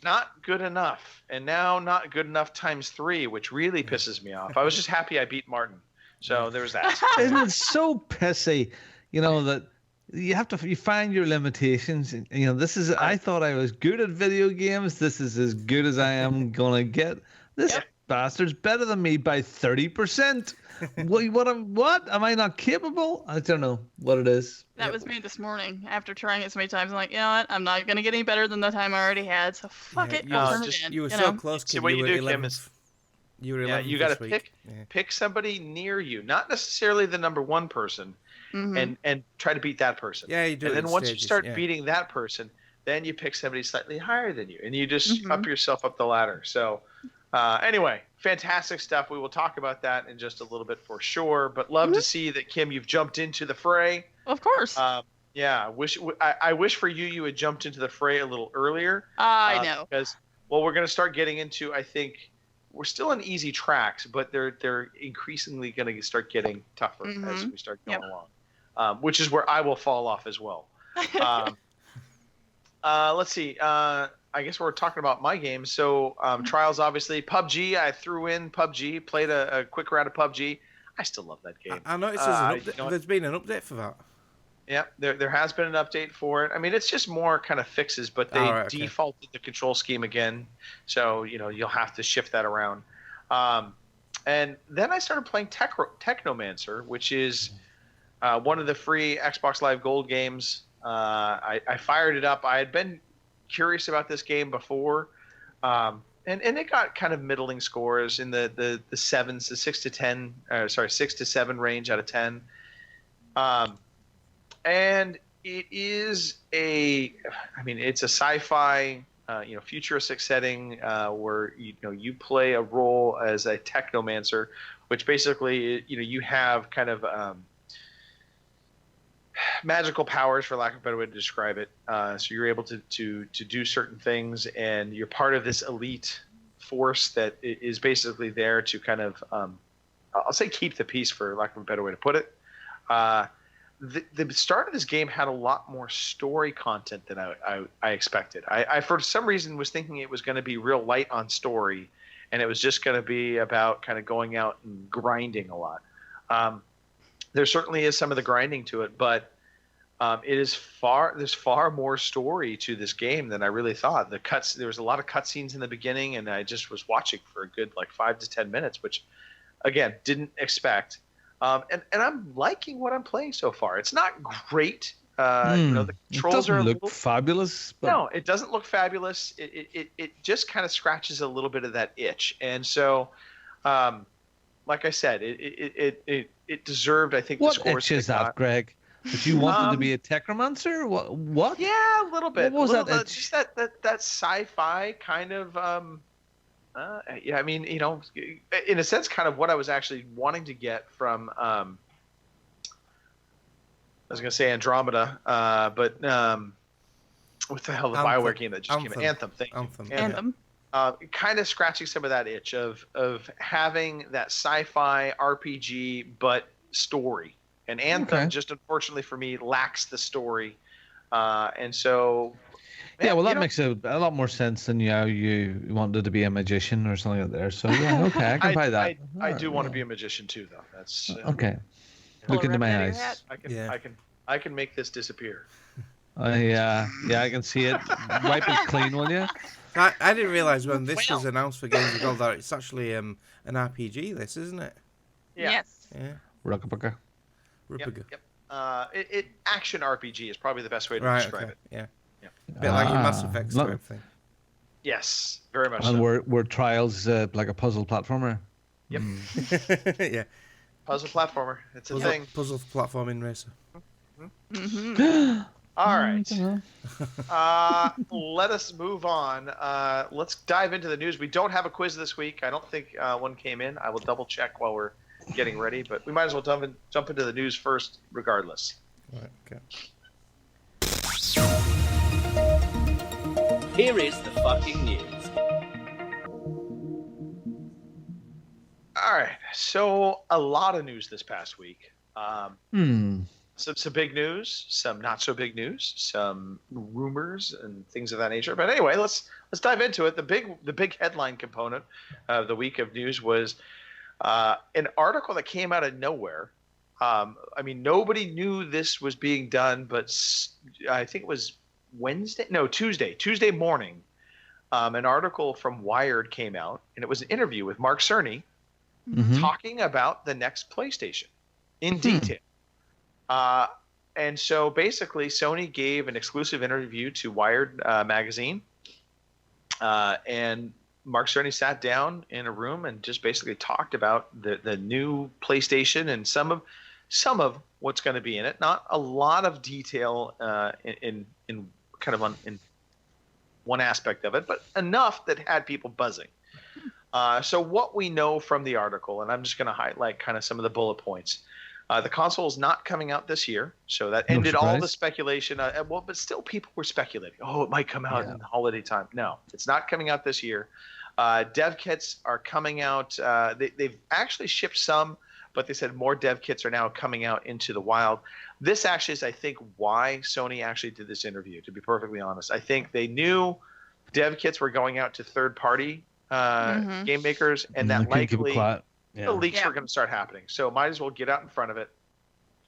not good enough. And now not good enough times 3, which really pisses me off. I was just happy I beat Martin, so there's that. Isn't it so pissy? You know that you find your limitations. You know, this is. I thought I was good at video games. This is as good as I am gonna get. This. Bastard's better than me by 30%. What? Am I not capable? I don't know what it is. That was me this morning after trying it so many times. I'm like, you know what? I'm not going to get any better than the time I already had, so fuck it. You were so close. See, what you do, Kim, is you were 11th you got to pick somebody near you, not necessarily the number one person, and try to beat that person. Yeah, you do. And then once you start beating that person, then you pick somebody slightly higher than you, and you just up yourself up the ladder. So. Anyway, fantastic stuff. We will talk about that in just a little bit for sure. But love to see that, Kim, you've jumped into the fray. Of course. I wish for you had jumped into the fray a little earlier. I know. Because we're going to start getting into. I think we're still on easy tracks, but they're increasingly going to start getting tougher as we start going along. Which is where I will fall off as well. Let's see. I guess we're talking about my game. So Trials, obviously. PUBG, I threw in PUBG, played a quick round of PUBG. I still love that game. I noticed there's been an update for that. Yeah, there has been an update for it. I mean, it's just more kind of fixes, but they defaulted the control scheme again. So, you'll have to shift that around. And then I started playing Technomancer, which is one of the free Xbox Live Gold games. I fired it up. I had been curious about this game before, and it got kind of middling scores in the 7s, the 6 to 10, 6 to 7 range out of 10. And it is it's a sci-fi, futuristic setting where you play a role as a technomancer, which basically you have kind of magical powers, for lack of a better way to describe it. So you're able to do certain things, and you're part of this elite force that is basically there to kind of, I'll say, keep the peace, for lack of a better way to put it. The start of this game had a lot more story content than I expected. I for some reason was thinking it was going to be real light on story, and it was just going to be about kind of going out and grinding a lot. There certainly is some of the grinding to it, but there's far more story to this game than I really thought. There was a lot of cutscenes in the beginning, and I just was watching for a good 5 to 10 minutes, which again didn't expect. And I'm liking what I'm playing so far. It's not great. The controls it are doesn't look fabulous. But... No, it doesn't look fabulous. It just kind of scratches a little bit of that itch. And so, like I said, it desered, I think, the scores. What itch is that, Greg? That you wanted to be a technomancer? What? Yeah, a little bit. What was that? Just that sci-fi kind of. In a sense, kind of what I was actually wanting to get from. I was going to say Andromeda, but what the hell, the BioWare game that just came out? Anthem. Thank you. Anthem. Kind of scratching some of that itch of having that sci-fi RPG but story. And Anthem, just unfortunately for me, lacks the story, and so. Yeah, well, that makes a lot more sense than you wanted to be a magician or something like that. So yeah, okay, I can buy that. I do want to be a magician too, though. That's okay. Look into my eyes. I can make this disappear. Yeah, I can see it. Wipe it clean, will you? I didn't realize when this was announced for Games of Gold that it's actually an RPG. This, isn't it? Yeah. Yes. Yeah. Rugga. Yep. Action RPG is probably the best way to describe it. Yeah. A bit like your Mass Effect type thing. Yes, very much. And so. were Trials like a puzzle platformer? Yep. Yeah. Puzzle platformer. It's a thing. Puzzle platforming racer. Mm-hmm. All right. Let us move on. Let's dive into the news. We don't have a quiz this week. I don't think one came in. I will double check while we're getting ready, but we might as well jump into the news first, regardless. All right. Okay. Here is the fucking news. All right. So a lot of news this past week. Some big news, some not so big news, some rumors and things of that nature. But anyway, let's dive into it. The big headline component of the week of news was an article that came out of nowhere. Nobody knew this was being done, but I think it was Tuesday morning, an article from Wired came out, and it was an interview with Mark Cerny talking about the next PlayStation in detail. And so basically, Sony gave an exclusive interview to Wired magazine, and Mark Cerny sat down in a room and just basically talked about the new PlayStation and some of what's going to be in it. Not a lot of detail in one aspect of it, but enough that had people buzzing. So what we know from the article, and I'm just going to highlight kind of some of the bullet points. The console is not coming out this year, so that ended all the speculation. But still people were speculating. Oh, it might come out in the holiday time. No, it's not coming out this year. Dev kits are coming out. They've actually shipped some, but they said more dev kits are now coming out into the wild. This actually is, I think, why Sony actually did this interview, to be perfectly honest. I think they knew dev kits were going out to third-party game makers, and that likely the leaks were going to start happening. So might as well get out in front of it.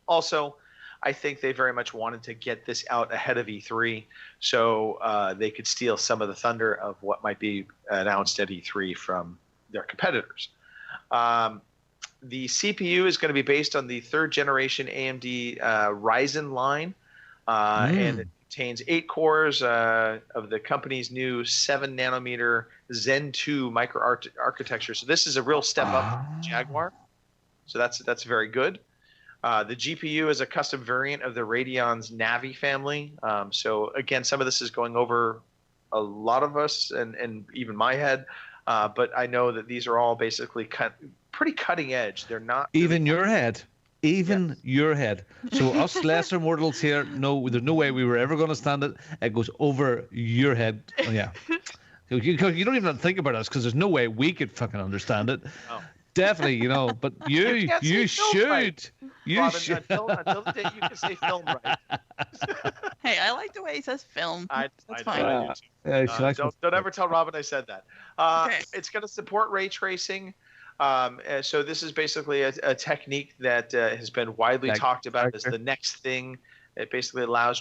Also, I think they very much wanted to get this out ahead of E3 so they could steal some of the thunder of what might be announced at E3 from their competitors. The CPU is going to be based on the third generation AMD Ryzen line, and contains 8 cores of the company's new 7 nanometer Zen 2 architecture. So this is a real step up from the Jaguar. So that's very good. The GPU is a custom variant of the Radeon's Navi family. So again, some of this is going over a lot of us and even my head. But I know that these are all basically pretty cutting edge. They're not even your head. Even your head. So us lesser mortals here, no, there's no way we were ever going to stand it. It goes over your head. Oh, yeah. You don't even have to think about us because there's no way we could fucking understand it. No. Definitely, but you should. Right. You Robin, should. Until the day you can say film right. Hey, I like the way he says film. That's I fine. do too. Yeah, she likes Don't ever tell Robin I said that. Okay. It's going to support ray tracing. So this is basically a technique that has been widely talked about as the next thing. It basically allows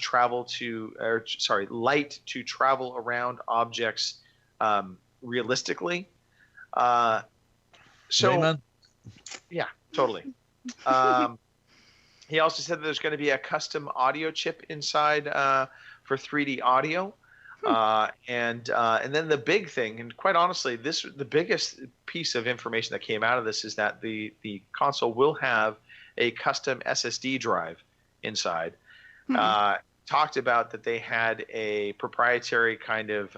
light to travel around objects realistically. Rayman? Yeah, totally. He also said that there's going to be a custom audio chip inside for 3D audio. And then the big thing, and quite honestly, the biggest piece of information that came out of this is that the console will have a custom SSD drive inside. Talked about that they had a proprietary kind of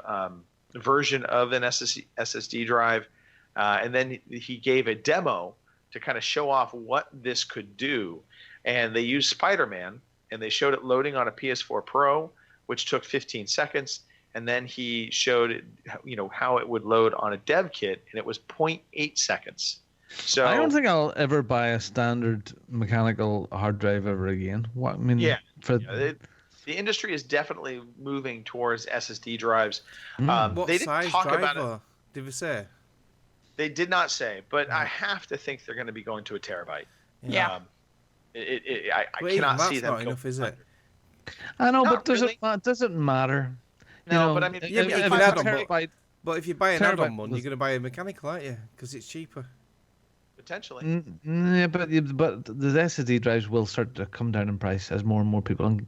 version of an SSD drive, and then he gave a demo to kind of show off what this could do. And they used Spider-Man, and they showed it loading on a PS4 Pro, which took 15 seconds. And then he showed, how it would load on a dev kit, and it was 0.8 seconds. So I don't think I'll ever buy a standard mechanical hard drive ever again. The industry is definitely moving towards SSD drives. What they didn't size talk drive, about it. though? Did we say? They did not say, but I have to think they're going to be going to a terabyte. Yeah. I But even cannot that's see them. not enough, is it? I know, Not but really. it doesn't matter. No, but I mean, Yeah, but if you it's can a add on, terabyte, But if you buy an Terabyte add-on one, was- you're going to buy a mechanical, aren't you? Because it's cheaper. potentially. yeah, but the SSD drives will start to come down in price as more and more people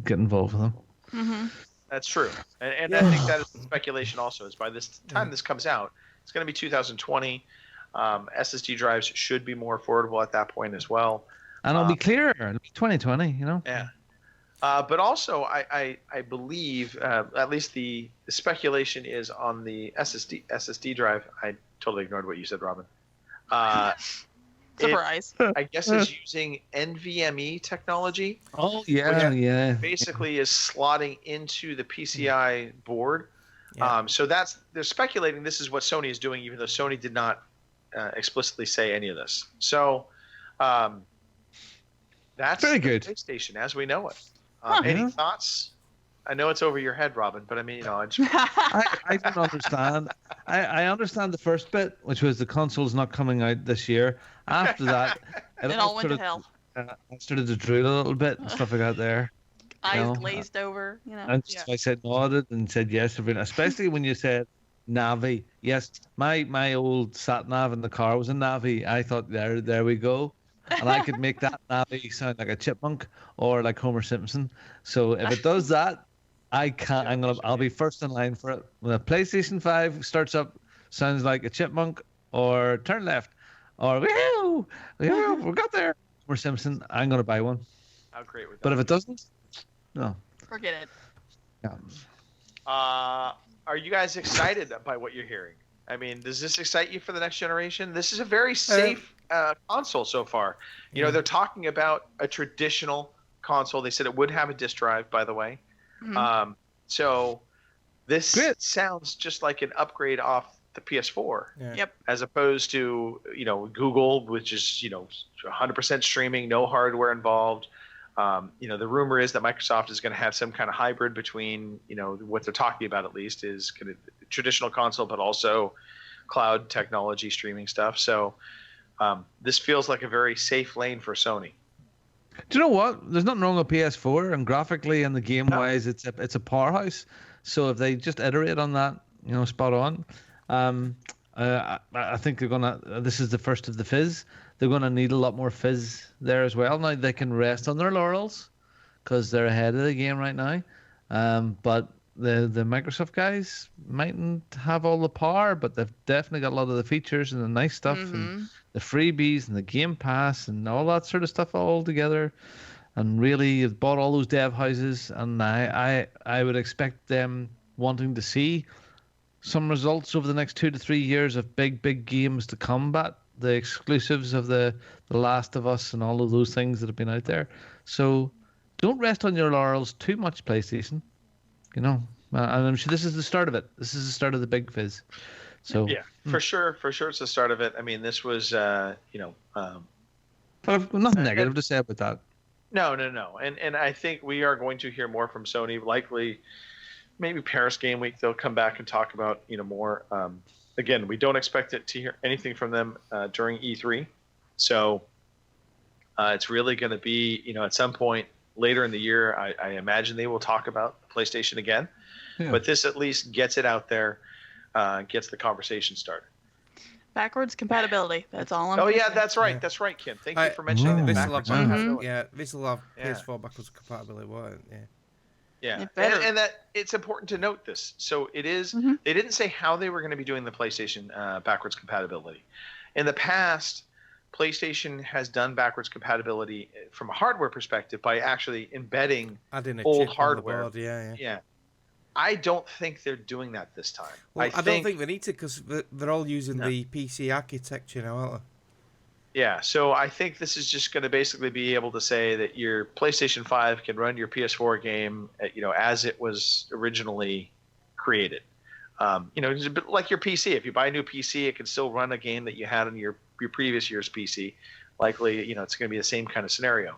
get involved with them. Mm-hmm. That's true, and I think that is speculation. Also, is by this time this comes out, it's going to be 2020. SSD drives should be more affordable at that point as well. And it'll be clearer. It'll be 2020, Yeah. But also, I believe, at least the speculation is on the SSD drive. I totally ignored what you said, Robin. Surprise. I guess it's using NVMe technology. Oh, yeah. Basically is slotting into the PCI board. Yeah. So they're speculating this is what Sony is doing, even though Sony did not explicitly say any of this. So that's Very the good. PlayStation as we know it. Huh. Any thoughts? I know it's over your head, Robin, but I mean, I just, I don't understand. I understand the first bit, which was the console's not coming out this year. After that, It all went to hell. I started to drool a little bit and stuff like that there. Eyes glazed over, And so I said nodded and said yes, especially when you said Navi. Yes, my old sat nav in the car was a Navi. I thought there we go, and I could make that Navi sound like a chipmunk or like Homer Simpson. So if it does that, I'll be first in line for it. When the PlayStation 5 starts up, sounds like a chipmunk or turn left or woohoo, we got there. Homer Simpson. I'm gonna buy one. how great would that But if it doesn't, no. Forget it. Yeah. Are you guys excited by what you're hearing? I mean, does this excite you for the next generation? This is a very safe console so far. They're talking about a traditional console. They said it would have a disk drive, by the way. Mhm. So this Good. sounds just like an upgrade off the PS4, Yeah. Yep. as opposed to Google, which is 100% streaming, no hardware involved. The rumor is that Microsoft is going to have some kind of hybrid between, what they're talking about at least is kind of traditional console, but also cloud technology streaming stuff. So this feels like a very safe lane for Sony. Do you know what? There's nothing wrong with PS4, and graphically and the game wise, it's a powerhouse. So if they just iterate on that, spot on. I think they're gonna. This is the first of the fizz. They're gonna need a lot more fizz there as well. Now they can rest on their laurels because they're ahead of the game right now. But the Microsoft guys mightn't have all the power, but they've definitely got a lot of the features and the nice stuff and the freebies and the Game Pass and all that sort of stuff all together. And really, have bought all those dev houses, and I would expect them wanting to see some results over the next 2 to 3 years of big games to combat the exclusives of the Last of Us and all of those things that have been out there. So don't rest on your laurels too much, PlayStation. And I'm sure this is the start of it. This is the start of the big fizz. So yeah, for sure, it's the start of it. I mean, this was but I've nothing negative to say about that. No. And I think we are going to hear more from Sony, likely maybe Paris Game Week. They'll come back and talk about, more. Again, we don't expect it to hear anything from them during E3. So it's really going to be, at some point later in the year, I imagine they will talk about PlayStation again. Yeah. But this at least gets it out there, gets the conversation started. Backwards compatibility. That's all I'm yeah, that's right. Yeah. That's right, Kim. Thank you for mentioning that. This will have PS4 backwards compatibility, won't it? Yeah. And that it's important to note this. So it is. They didn't say how they were going to be doing the PlayStation backwards compatibility. In the past, PlayStation has done backwards compatibility from a hardware perspective by actually embedding old hardware. Yeah. I don't think they're doing that this time. Well, I don't think they need to, because they're all using the PC architecture now, aren't they? Yeah, so I think this is just going to basically be able to say that your PlayStation 5 can run your PS4 game, as it was originally created. It's a bit like your PC. If you buy a new PC, it can still run a game that you had on your previous year's PC. Likely, it's going to be the same kind of scenario.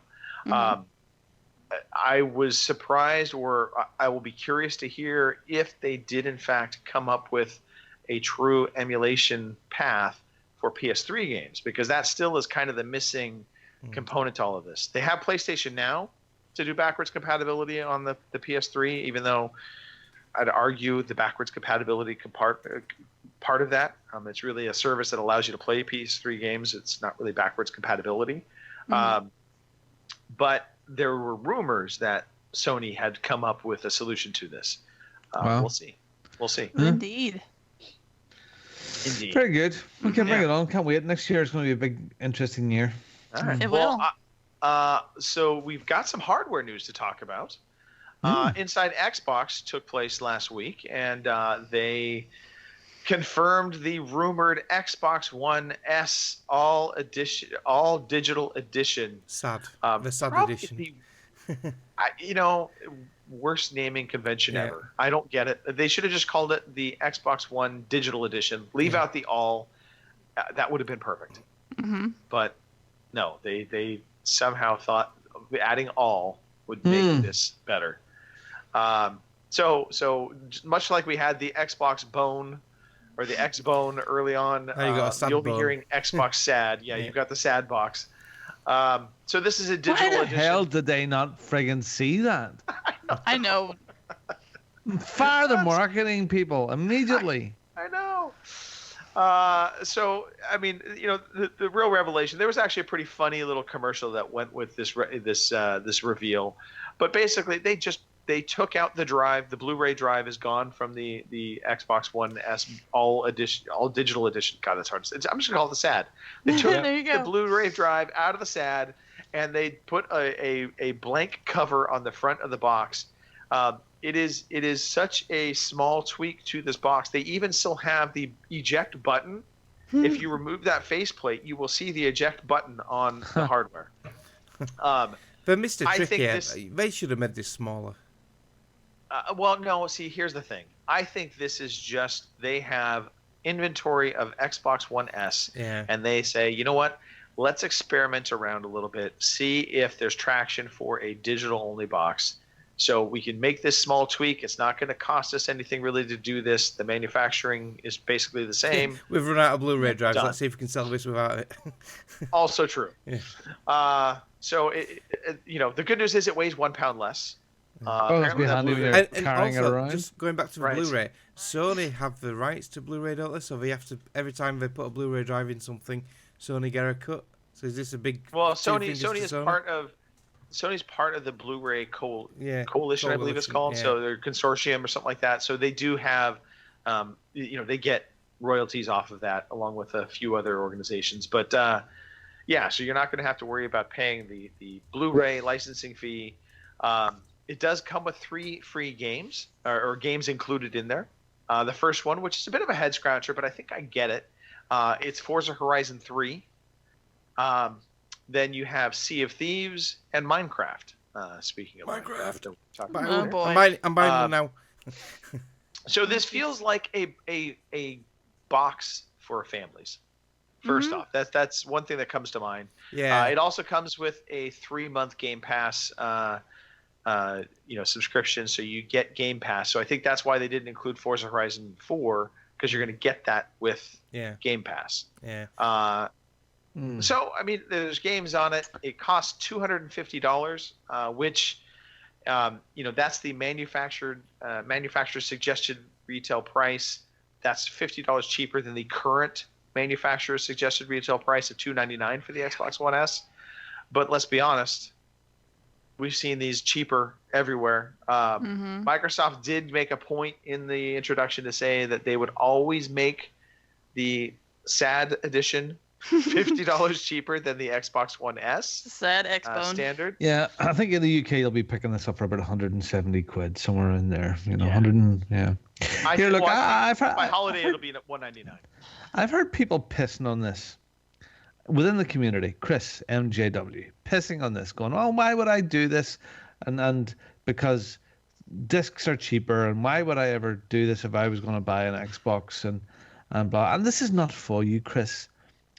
I was surprised, or I will be curious to hear if they did in fact come up with a true emulation path for PS3 games, because that still is kind of the missing component to all of this. They have PlayStation Now to do backwards compatibility on the PS3, even though I'd argue the backwards compatibility part of that. It's really a service that allows you to play PS3 games. It's not really backwards compatibility. But there were rumors that Sony had come up with a solution to this. We'll see. Indeed. Very good. We can bring it on. Can't wait. Next year is going to be a big, interesting year. All right. It will. So we've got some hardware news to talk about. Inside Xbox took place last week, and they confirmed the rumored Xbox One S all digital edition. The sad edition. Worst naming convention ever. I don't get it. They should have just called it the Xbox One Digital Edition. Leave out the all. That would have been perfect. But no, they somehow thought adding all would make this better. So much like we had the Xbox Bone or the X-Bone early on, you'll be hearing Xbox Sad. Yeah, you've got the Sad box. So this is a digital edition. Why the hell did they not friggin' see that? I know. Fire the marketing people immediately. I know. So I mean, the real revelation. There was actually a pretty funny little commercial that went with this reveal, but basically they took out the drive. The Blu-ray drive is gone from the Xbox One S all digital edition. God, that's hard to say. I'm just gonna call it the SAD. They took the Blu-ray drive out of the SAD, and they put a blank cover on the front of the box. It is such a small tweak to this box. They even still have the eject button. If you remove that faceplate, you will see the eject button on the hardware. But Mr. Tricky, they should have made this smaller. Well, no. See, here's the thing. I think this is just they have inventory of Xbox One S, and they say, you know what? Let's experiment around a little bit, see if there's traction for a digital-only box. So we can make this small tweak. It's not going to cost us anything really to do this. The manufacturing is basically the same. We've run out of Blu-ray drives. Let's see if we can sell this without it. Also true. So the good news is it weighs 1 pound less. And just going back to the Blu-ray, Sony have the rights to Blu-ray, don't they? So they have to, every time they put a Blu-ray drive in something, Sony get a cut. So is this a big? Well, Sony is part of Sony's part of the Blu-ray Yeah, coalition, I believe it's coalition, called. yeah. So they're consortium or something like that. So they do have, they get royalties off of that along with a few other organizations. But yeah, so you're not going to have to worry about paying the Blu-ray licensing fee. It does come with 3 free games or games included in there. The first one, which is a bit of a head scratcher, but I think I get it. It's Forza Horizon 3. Then you have Sea of Thieves and Minecraft. Speaking of Minecraft. Oh, boy. I'm buying them now. So this feels like a box for families. First off, that's one thing that comes to mind. Yeah. It also comes with a 3-month Game Pass, subscription. So you get Game Pass. So I think that's why they didn't include Forza Horizon 4, because you're going to get that with Game Pass. Yeah. So I mean, there's games on it. It costs $250, which, that's the manufacturer suggested retail price. That's $50 cheaper than the current manufacturer suggested retail price of $299 for the Xbox One S. But let's be honest, we've seen these cheaper everywhere. Microsoft did make a point in the introduction to say that they would always make the SAD edition $50 cheaper than the Xbox One S. Sad Xbone. Standard. Yeah, I think in the UK they'll be picking this up for about 170 quid, somewhere in there. Yeah. 100 and, yeah. I Here, think, look, I think I've heard, by holiday it'll be $199. I've heard people pissing on this within the community. Chris MJW pissing on this, going, "Oh, why would I do this?" And because discs are cheaper, and why would I ever do this if I was going to buy an Xbox and blah. And this is not for you, Chris.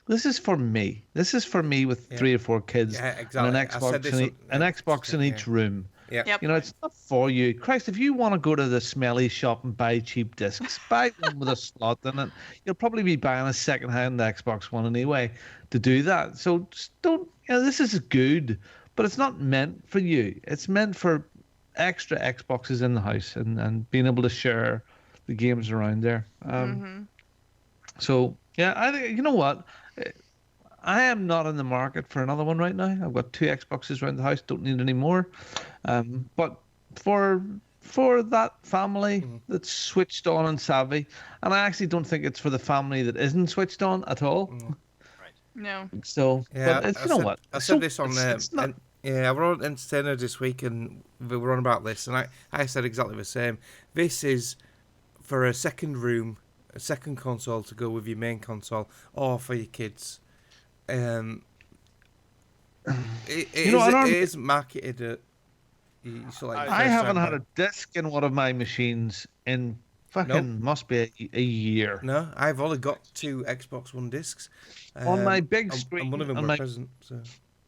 This is for me. This is for me with 3 or 4 kids and an Xbox in each room. Yeah. Yep. It's not for you. Christ, if you want to go to the smelly shop and buy cheap discs, buy one with a slot in it. You'll probably be buying a second-hand Xbox One anyway to do that. So just don't. This is good, but it's not meant for you. It's meant for extra Xboxes in the house and being able to share the games around there. So yeah, I think, you know what? I am not in the market for another one right now. I've got 2 Xboxes around the house. Don't need any more. But for that family that's switched on and savvy, and I actually don't think it's for the family that isn't switched on at all. No. So, Yeah, but you know what? I said this on it's not, I were on Entertainer this week and we were on about this, and I said exactly the same. This is for a second room, a second console to go with your main console, or for your kids. It is marketed at. I haven't had a disc in one of my machines in fucking must be a year. No, I've only got 2 Xbox One discs. On my big screen, and one of them were present. So.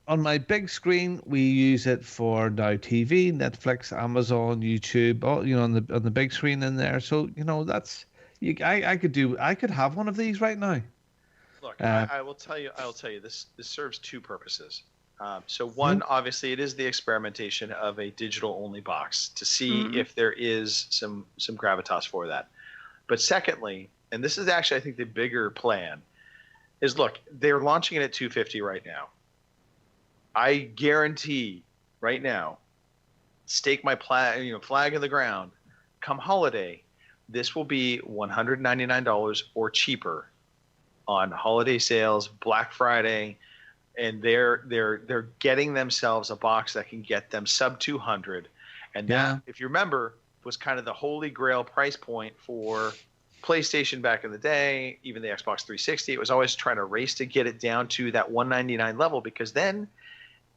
On my big screen, we use it for Now TV, Netflix, Amazon, YouTube. All on the big screen in there. So that's I could have one of these right now. Look, I will tell you. This serves 2 purposes. So one, obviously, it is the experimentation of a digital-only box to see if there is some gravitas for that. But secondly, and this is actually, I think, the bigger plan, is look, they're launching it at $250 right now. I guarantee right now, stake my flag in the ground, come holiday, this will be $199 or cheaper on holiday sales, Black Friday. And they're getting themselves a box that can get them sub 200, and that, if you remember, was kind of the holy grail price point for PlayStation back in the day. Even the Xbox 360, it was always trying to race to get it down to that 199 level, because then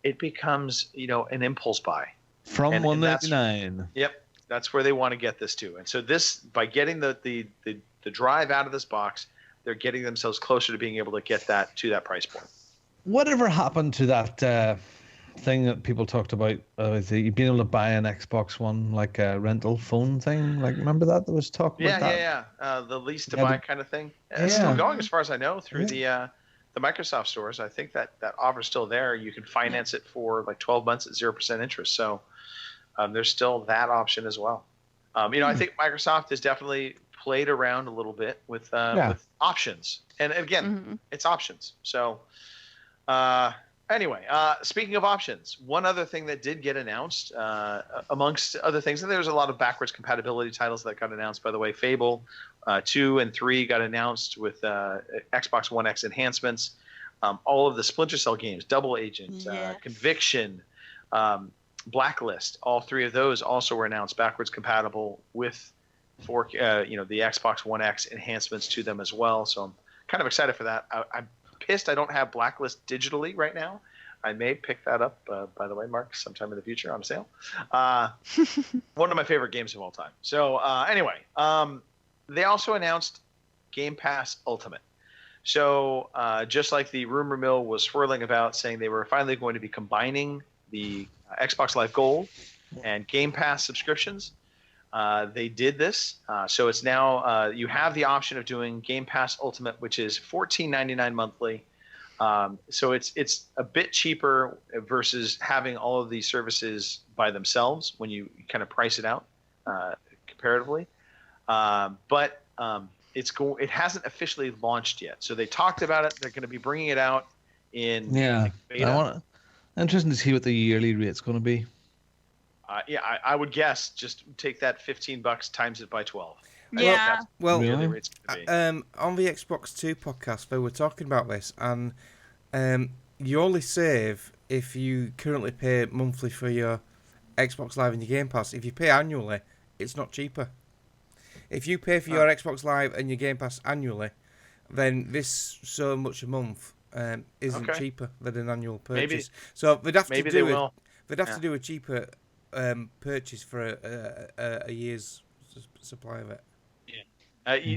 it becomes an impulse buy from 199. Yep, that's where they want to get this to. And so this, by getting the drive out of this box, they're getting themselves closer to being able to get that to that price point. Whatever happened to that thing that people talked about, being able to buy an Xbox One, like a rental phone thing? Like, remember that was talk about that? Yeah. The lease to buy kind of thing. It's still going, as far as I know, through the Microsoft stores. I think that offer's still there. You can finance it for like 12 months at 0% interest. So there's still that option as well. I think Microsoft has definitely played around a little bit with options. And again, it's options. So, Anyway, speaking of options, one other thing that did get announced, amongst other things, and there was a lot of backwards compatibility titles that got announced, by the way. Fable 2 and 3 got announced with Xbox One X enhancements. All of the Splinter Cell games, Double Agent, Conviction, Blacklist, all 3 of those also were announced backwards compatible with the Xbox One X enhancements to them as well. So I'm kind of excited for that. I'm pissed I don't have Blacklist digitally right now. I may pick that up, by the way, Mark, sometime in the future on sale. One of my favorite games of all time. So anyway, they also announced Game Pass Ultimate. So just like the rumor mill was swirling about saying they were finally going to be combining the Xbox Live Gold and Game Pass subscriptions, they did this. So it's now you have the option of doing Game Pass Ultimate, which is $14.99 monthly. So it's a bit cheaper versus having all of these services by themselves when you kind of price it out comparatively. But it hasn't officially launched yet. So they talked about it. They're going to be bringing it out in beta. Interesting to see what the yearly rate's going to be. I would guess just take that $15 times it by 12. Yeah. Well, Really? on the Xbox 2 podcast, they were talking about this, and you only save if you currently pay monthly for your Xbox Live and your Game Pass. If you pay annually, it's not cheaper. If you pay for your Xbox Live and your Game Pass annually, then this so much a month isn't cheaper than an annual purchase. Maybe, so they'd have to do will. They'd have to do a cheaper purchase for a year's supply of it.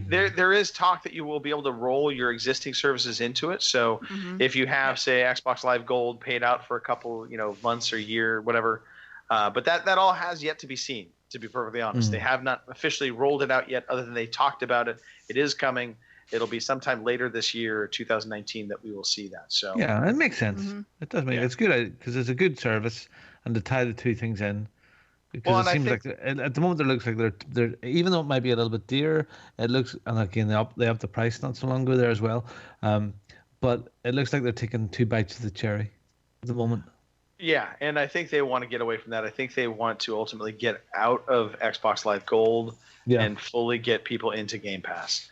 There is talk that you will be able to roll your existing services into it. So if you have, say, Xbox Live Gold paid out for a couple, months or year, whatever, but that all has yet to be seen. To be perfectly honest, they have not officially rolled it out yet. Other than they talked about it, it is coming. It'll be sometime later this year, 2019, that we will see that. So yeah, it makes sense. It does make it's good because it's a good service, and to tie the two things in. Because it seems like at the moment it looks like they're even though it might be a little bit dear, it looks, and again they up the price not so long ago there as well, but it looks like they're taking 2 bites of the cherry at the moment. Yeah, and I think they want to get away from that. I think they want to ultimately get out of Xbox Live Gold and fully get people into Game Pass.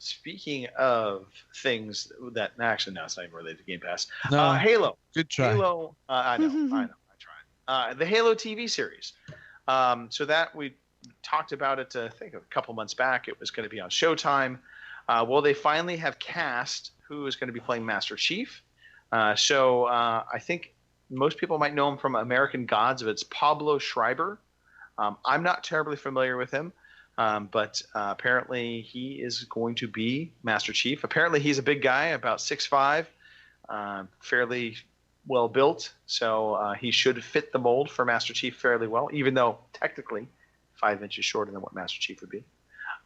Speaking of things that actually no, it's not even related to Game Pass. No, Halo. Good try. Halo. I know. I tried. The Halo TV series. So that we talked about it. I think a couple months back. It was going to be on Showtime. Well, they finally have cast who is going to be playing Master Chief. So I think most people might know him from American Gods. It's Pablo Schreiber. I'm not terribly familiar with him. But apparently he is going to be Master Chief. Apparently he's a big guy, about 6'5", fairly well built. So he should fit the mold for Master Chief fairly well, even though technically 5 inches shorter than what Master Chief would be.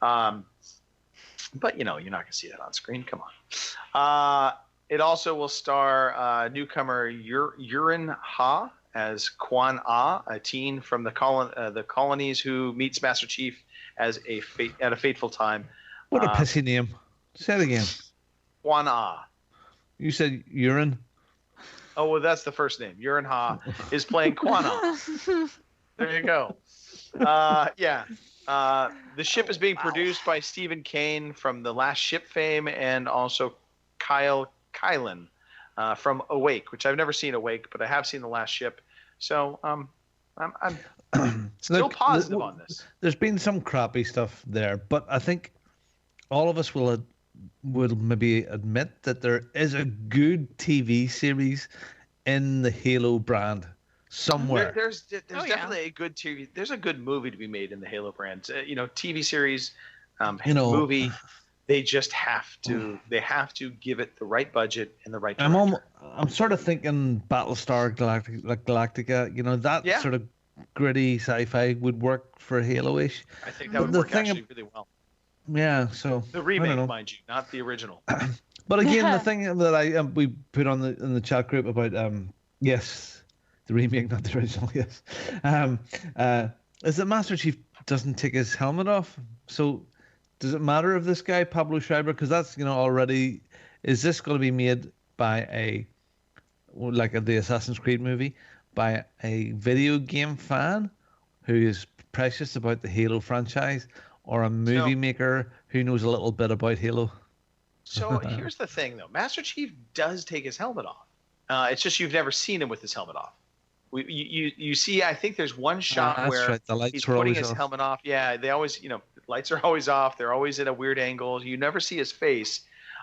But, you're not going to see that on screen. Come on. It also will star newcomer Yurin Ha as Quan Ah, a teen from the colonies who meets Master Chief as at a fateful time. What a pissy name. Say it again. Quan Ah. You said urine? Oh, well, that's the first name. Yurin Ha is playing Quan Ah. There you go. The ship is being produced by Stephen Kane from The Last Ship fame, and also Kyle Kylan from Awake, which I've never seen Awake, but I have seen The Last Ship. So I'm still positive on this. There's been some crappy stuff there, but I think all of us will maybe admit that there is a good TV series in the Halo brand somewhere. There's definitely a good TV. There's a good movie to be made in the Halo brand. TV series, movie. They just have to. They have to give it the right budget and the right director. I'm sort of thinking Battlestar Galactica. That sort of gritty sci-fi would work for Halo-ish. I think that would work actually really well. Yeah. So the remake, mind you, not the original. But again, the thing that we put in the chat group about yes, the remake, not the original. Yes, is that Master Chief doesn't take his helmet off. So does it matter if this guy Pablo Schreiber, because that's already, is this going to be made by a like the Assassin's Creed movie, by a video game fan who is precious about the Halo franchise, or a movie maker who knows a little bit about Halo? So here's the thing, though. Master Chief does take his helmet off. It's just you've never seen him with his helmet off. You see, I think there's one shot where right. The lights he's were putting always his off. helmet off. Yeah, they always, lights are always off. They're always at a weird angle. You never see his face.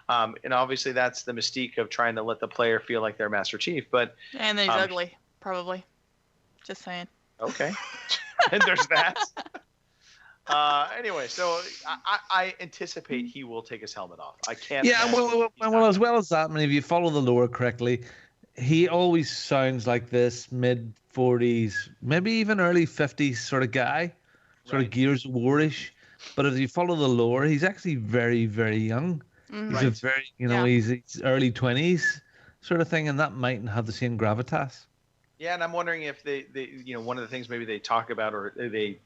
And obviously that's the mystique of trying to let the player feel like they're Master Chief. But And then he's ugly, probably. Just saying. okay. And there's that. Anyway, so I anticipate he will take his helmet off. I can't. Yeah, imagine he's well, not. as well as that, I mean, if you follow the lore correctly, he always sounds like this mid-40s, maybe even early 50s sort of guy, sort of Gears of War-ish. But if you follow the lore, he's actually very, very young. He's a very, he's early 20s sort of thing, and that mightn't have the same gravitas. Yeah, and I'm wondering if they one of the things maybe they talk about, or they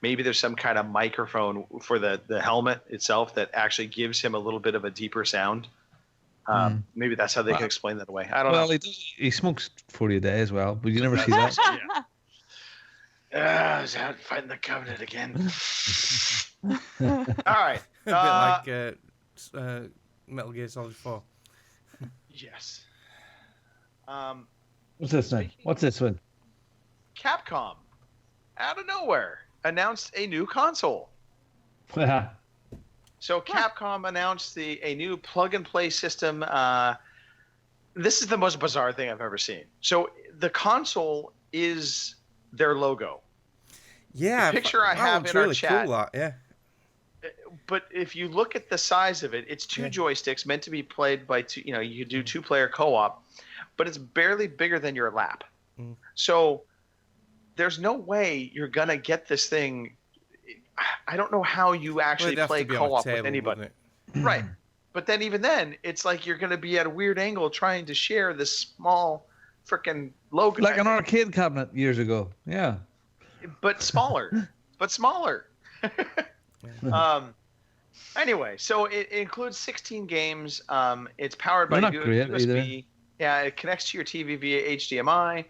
maybe there's some kind of microphone for the helmet itself that actually gives him a little bit of a deeper sound. Maybe that's how they can explain that away. I don't know. Well, he smokes 40 a day as well, but you never see that. I was out fighting the Covenant again. All right. A bit like Metal Gear Solid 4. Yes. What's this one? What's this one? Capcom, out of nowhere, announced a new console. Yeah. So Capcom announced a new plug-and-play system. This is the most bizarre thing I've ever seen. So the console is their logo. Yeah, the picture I have in really our chat. Cool, that, yeah. But if you look at the size of it, it's two joysticks meant to be played by two. You do two-player co-op, but it's barely bigger than your lap. So there's no way you're gonna get this thing. I don't know how you actually play co-op with anybody. Right. But then even then, it's like you're gonna be at a weird angle trying to share this small freaking logo. Like an arcade cabinet years ago. Yeah. But smaller. Anyway, so it includes 16 games. It's powered by USB. Yeah, it connects to your TV via HDMI.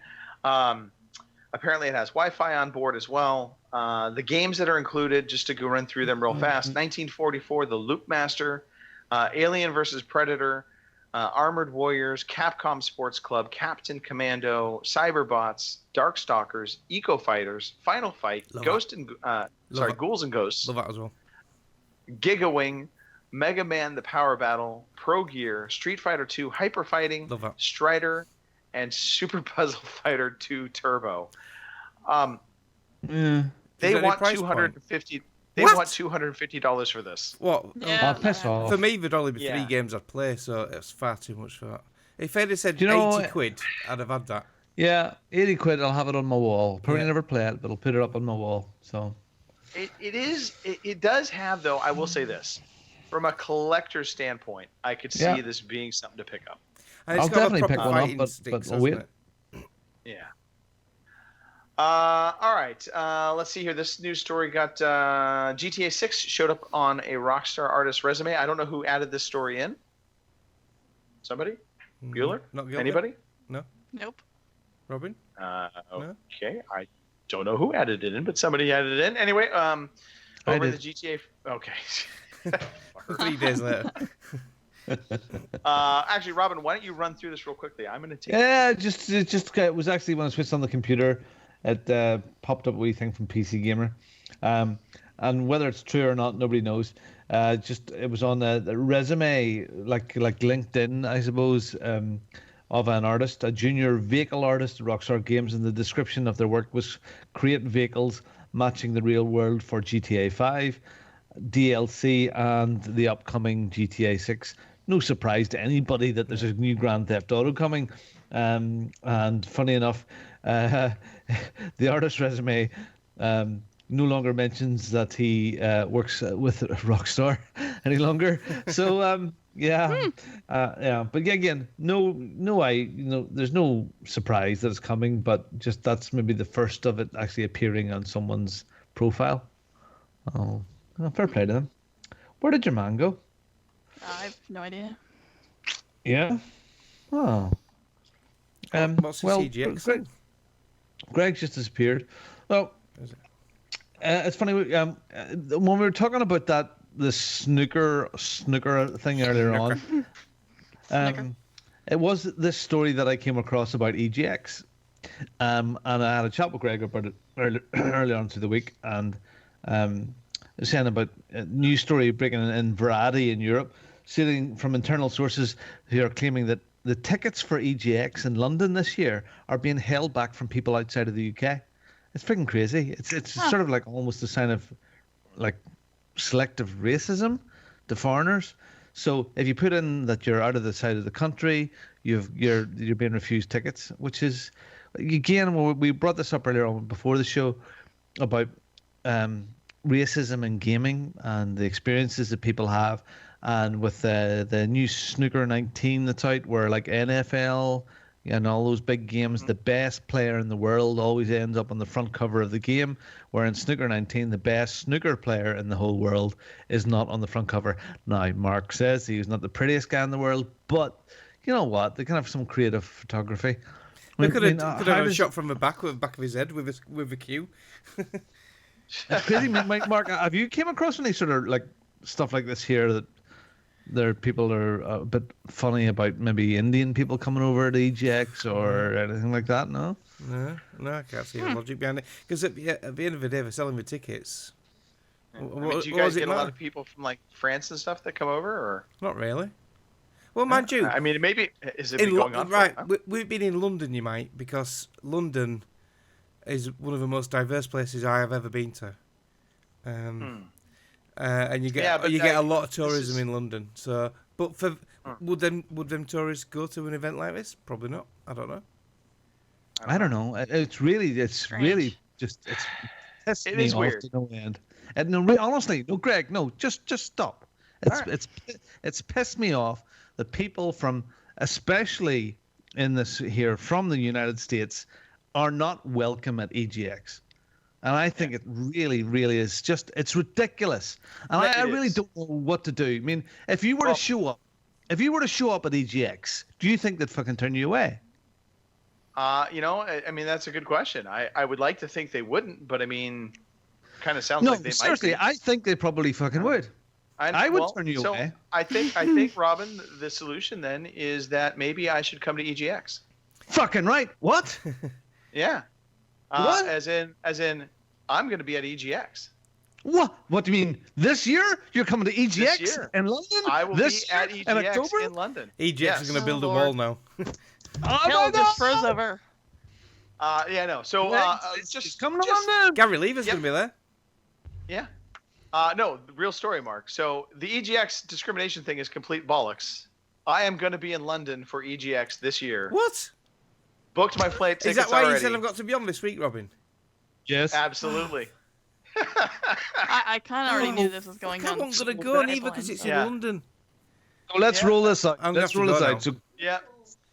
Apparently, it has Wi-Fi on board as well. The games that are included, just to go run through them real fast: 1944, The Loop Master, Alien vs. Predator, Armored Warriors, Capcom Sports Club, Captain Commando, Cyberbots, Darkstalkers, Eco Fighters, Final Fight, Ghouls and Ghosts. Love that as well. Gigawing, Mega Man: The Power Battle, Pro Gear, Street Fighter 2 Hyper Fighting, Strider, and Super Puzzle Fighter 2 Turbo. They want $250. They want $250 for this. What? Yeah. Piss off. For me, there'd only be 3 games I'd play, so it's far too much for that. If they'd have said 80 quid, I'd have had that. Yeah, 80 quid. I'll have it on my wall. Probably never play it, but I'll put it up on my wall. So. It does have, though, I will say this. From a collector's standpoint, I could see this being something to pick up. I'll definitely pick one up, but I'll wait. Yeah. All right. Let's see here. This news story got GTA 6 showed up on a Rockstar artist resume. I don't know who added this story in. Somebody? Bueller? Not Gilbert. Anybody? No. Nope. Robin? Okay. I don't know who added it in, but somebody added it in. Anyway, over the GTA. Okay. 3 days later. Actually, Robin, why don't you run through this real quickly? I'm going to take. Yeah, it was actually when I switched on the computer, it popped up a wee thing from PC Gamer, and whether it's true or not, nobody knows. It was on the resume, like LinkedIn, I suppose, of an artist, a junior vehicle artist at Rockstar Games, and the description of their work was create vehicles matching the real world for GTA 5, DLC, and the upcoming GTA 6. No surprise to anybody that there's a new Grand Theft Auto coming. And funny enough, the artist resume no longer mentions that he works with Rockstar any longer. So but again, there's no surprise that it's coming, but just that's maybe the first of it actually appearing on someone's profile. Oh, fair play to them. Where did your man go? I have no idea. Yeah. Oh. What's the CGX thing? Greg's just disappeared. Well, it's funny. When we were talking about the snooker thing earlier on, it was this story that I came across about EGX, and I had a chat with Greg about it earlier on through the week, and saying about a news story breaking in Variety in Europe, stating from internal sources who are claiming that the tickets for EGX in London this year are being held back from people outside of the UK. It's freaking crazy. It's sort of like almost a sign of like selective racism to foreigners. So if you put in that you're out of the side of the country, you're being refused tickets, which is, again, we brought this up earlier on before the show about racism in gaming and the experiences that people have. And with the new Snooker 19 that's out, where like NFL and all those big games, the best player in the world always ends up on the front cover of the game, where in Snooker 19, the best snooker player in the whole world is not on the front cover. Now, Mark says he's not the prettiest guy in the world, but you know what? They can have some creative photography. They could have a shot from the back of his head with a cue. It's crazy. Mark, have you came across any sort of like stuff like this here that people are a bit funny about maybe Indian people coming over to EGX or anything like that? No, I can't see the logic behind it. Because at the end of the day, they're selling the tickets. Do you guys get a lot of people from like France and stuff that come over, or not really? Well, mind you, I mean, maybe is it been going on? Right, we've been in London, you might, because London is one of the most diverse places I have ever been to. And you get a lot of tourism in London. So, but would them tourists go to an event like this? Probably not. I don't know. I don't know. It's really just pissed me off weird. to no end. And no, honestly, no, Greg, no, just stop. It's pissed me off that people from, especially in this here from the United States, are not welcome at EGX. And I think it really, really is it's ridiculous. And I really don't know what to do. I mean, if you were to show up at EGX, do you think they'd fucking turn you away? I mean, that's a good question. I would like to think they wouldn't, but I mean, kind of sounds like they seriously, might be. I think they probably fucking would. I would turn you away. I think, Robin, the solution then is that maybe I should come to EGX. Fucking right. What? Yeah. What? As in, I'm going to be at EGX. What? What do you mean? This year? You're coming to EGX in London? I will be at EGX in London. EGX is going to build a wall now. Hell just froze over. Yeah, no. So, just coming to London. Gary Lever's going to be there. Yeah. No, real story, Mark. So the EGX discrimination thing is complete bollocks. I am going to be in London for EGX this year. What? Booked my flight tickets already. Is that why you said I've got to be on this week, Robin? Yes. Absolutely. I kind of already knew this was going on. I'm not going to go neither because it's in London. So let's roll this out. Let's roll this out. So yeah.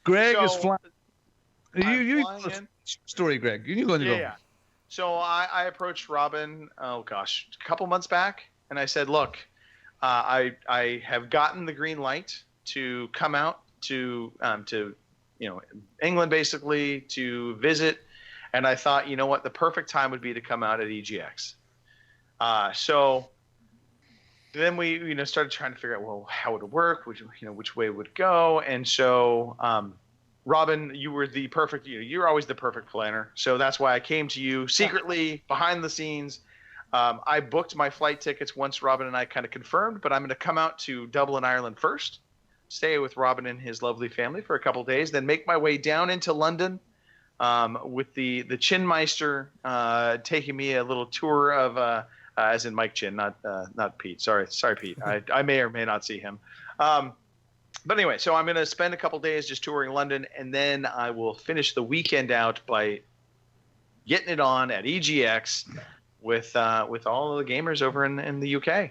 Greg is flying. You flying story, Greg. You're going to go. Yeah. So I approached Robin, a couple months back, and I said, look, I have gotten the green light to come out to England, basically, to visit. And I thought, you know what, the perfect time would be to come out at EGX. So then we started trying to figure out, well, how would it work? Which way would it go? And so Robin, you were the perfect, you're always the perfect planner. So that's why I came to you secretly behind the scenes. I booked my flight tickets once Robin and I kind of confirmed, but I'm going to come out to Dublin, Ireland first, stay with Robin and his lovely family for a couple of days, then make my way down into London with the Chinmeister taking me a little tour of, as in Mike Chin, not Pete. Sorry, Pete. I may or may not see him. But anyway, so I'm going to spend a couple days just touring London, and then I will finish the weekend out by getting it on at EGX with all of the gamers over in the UK.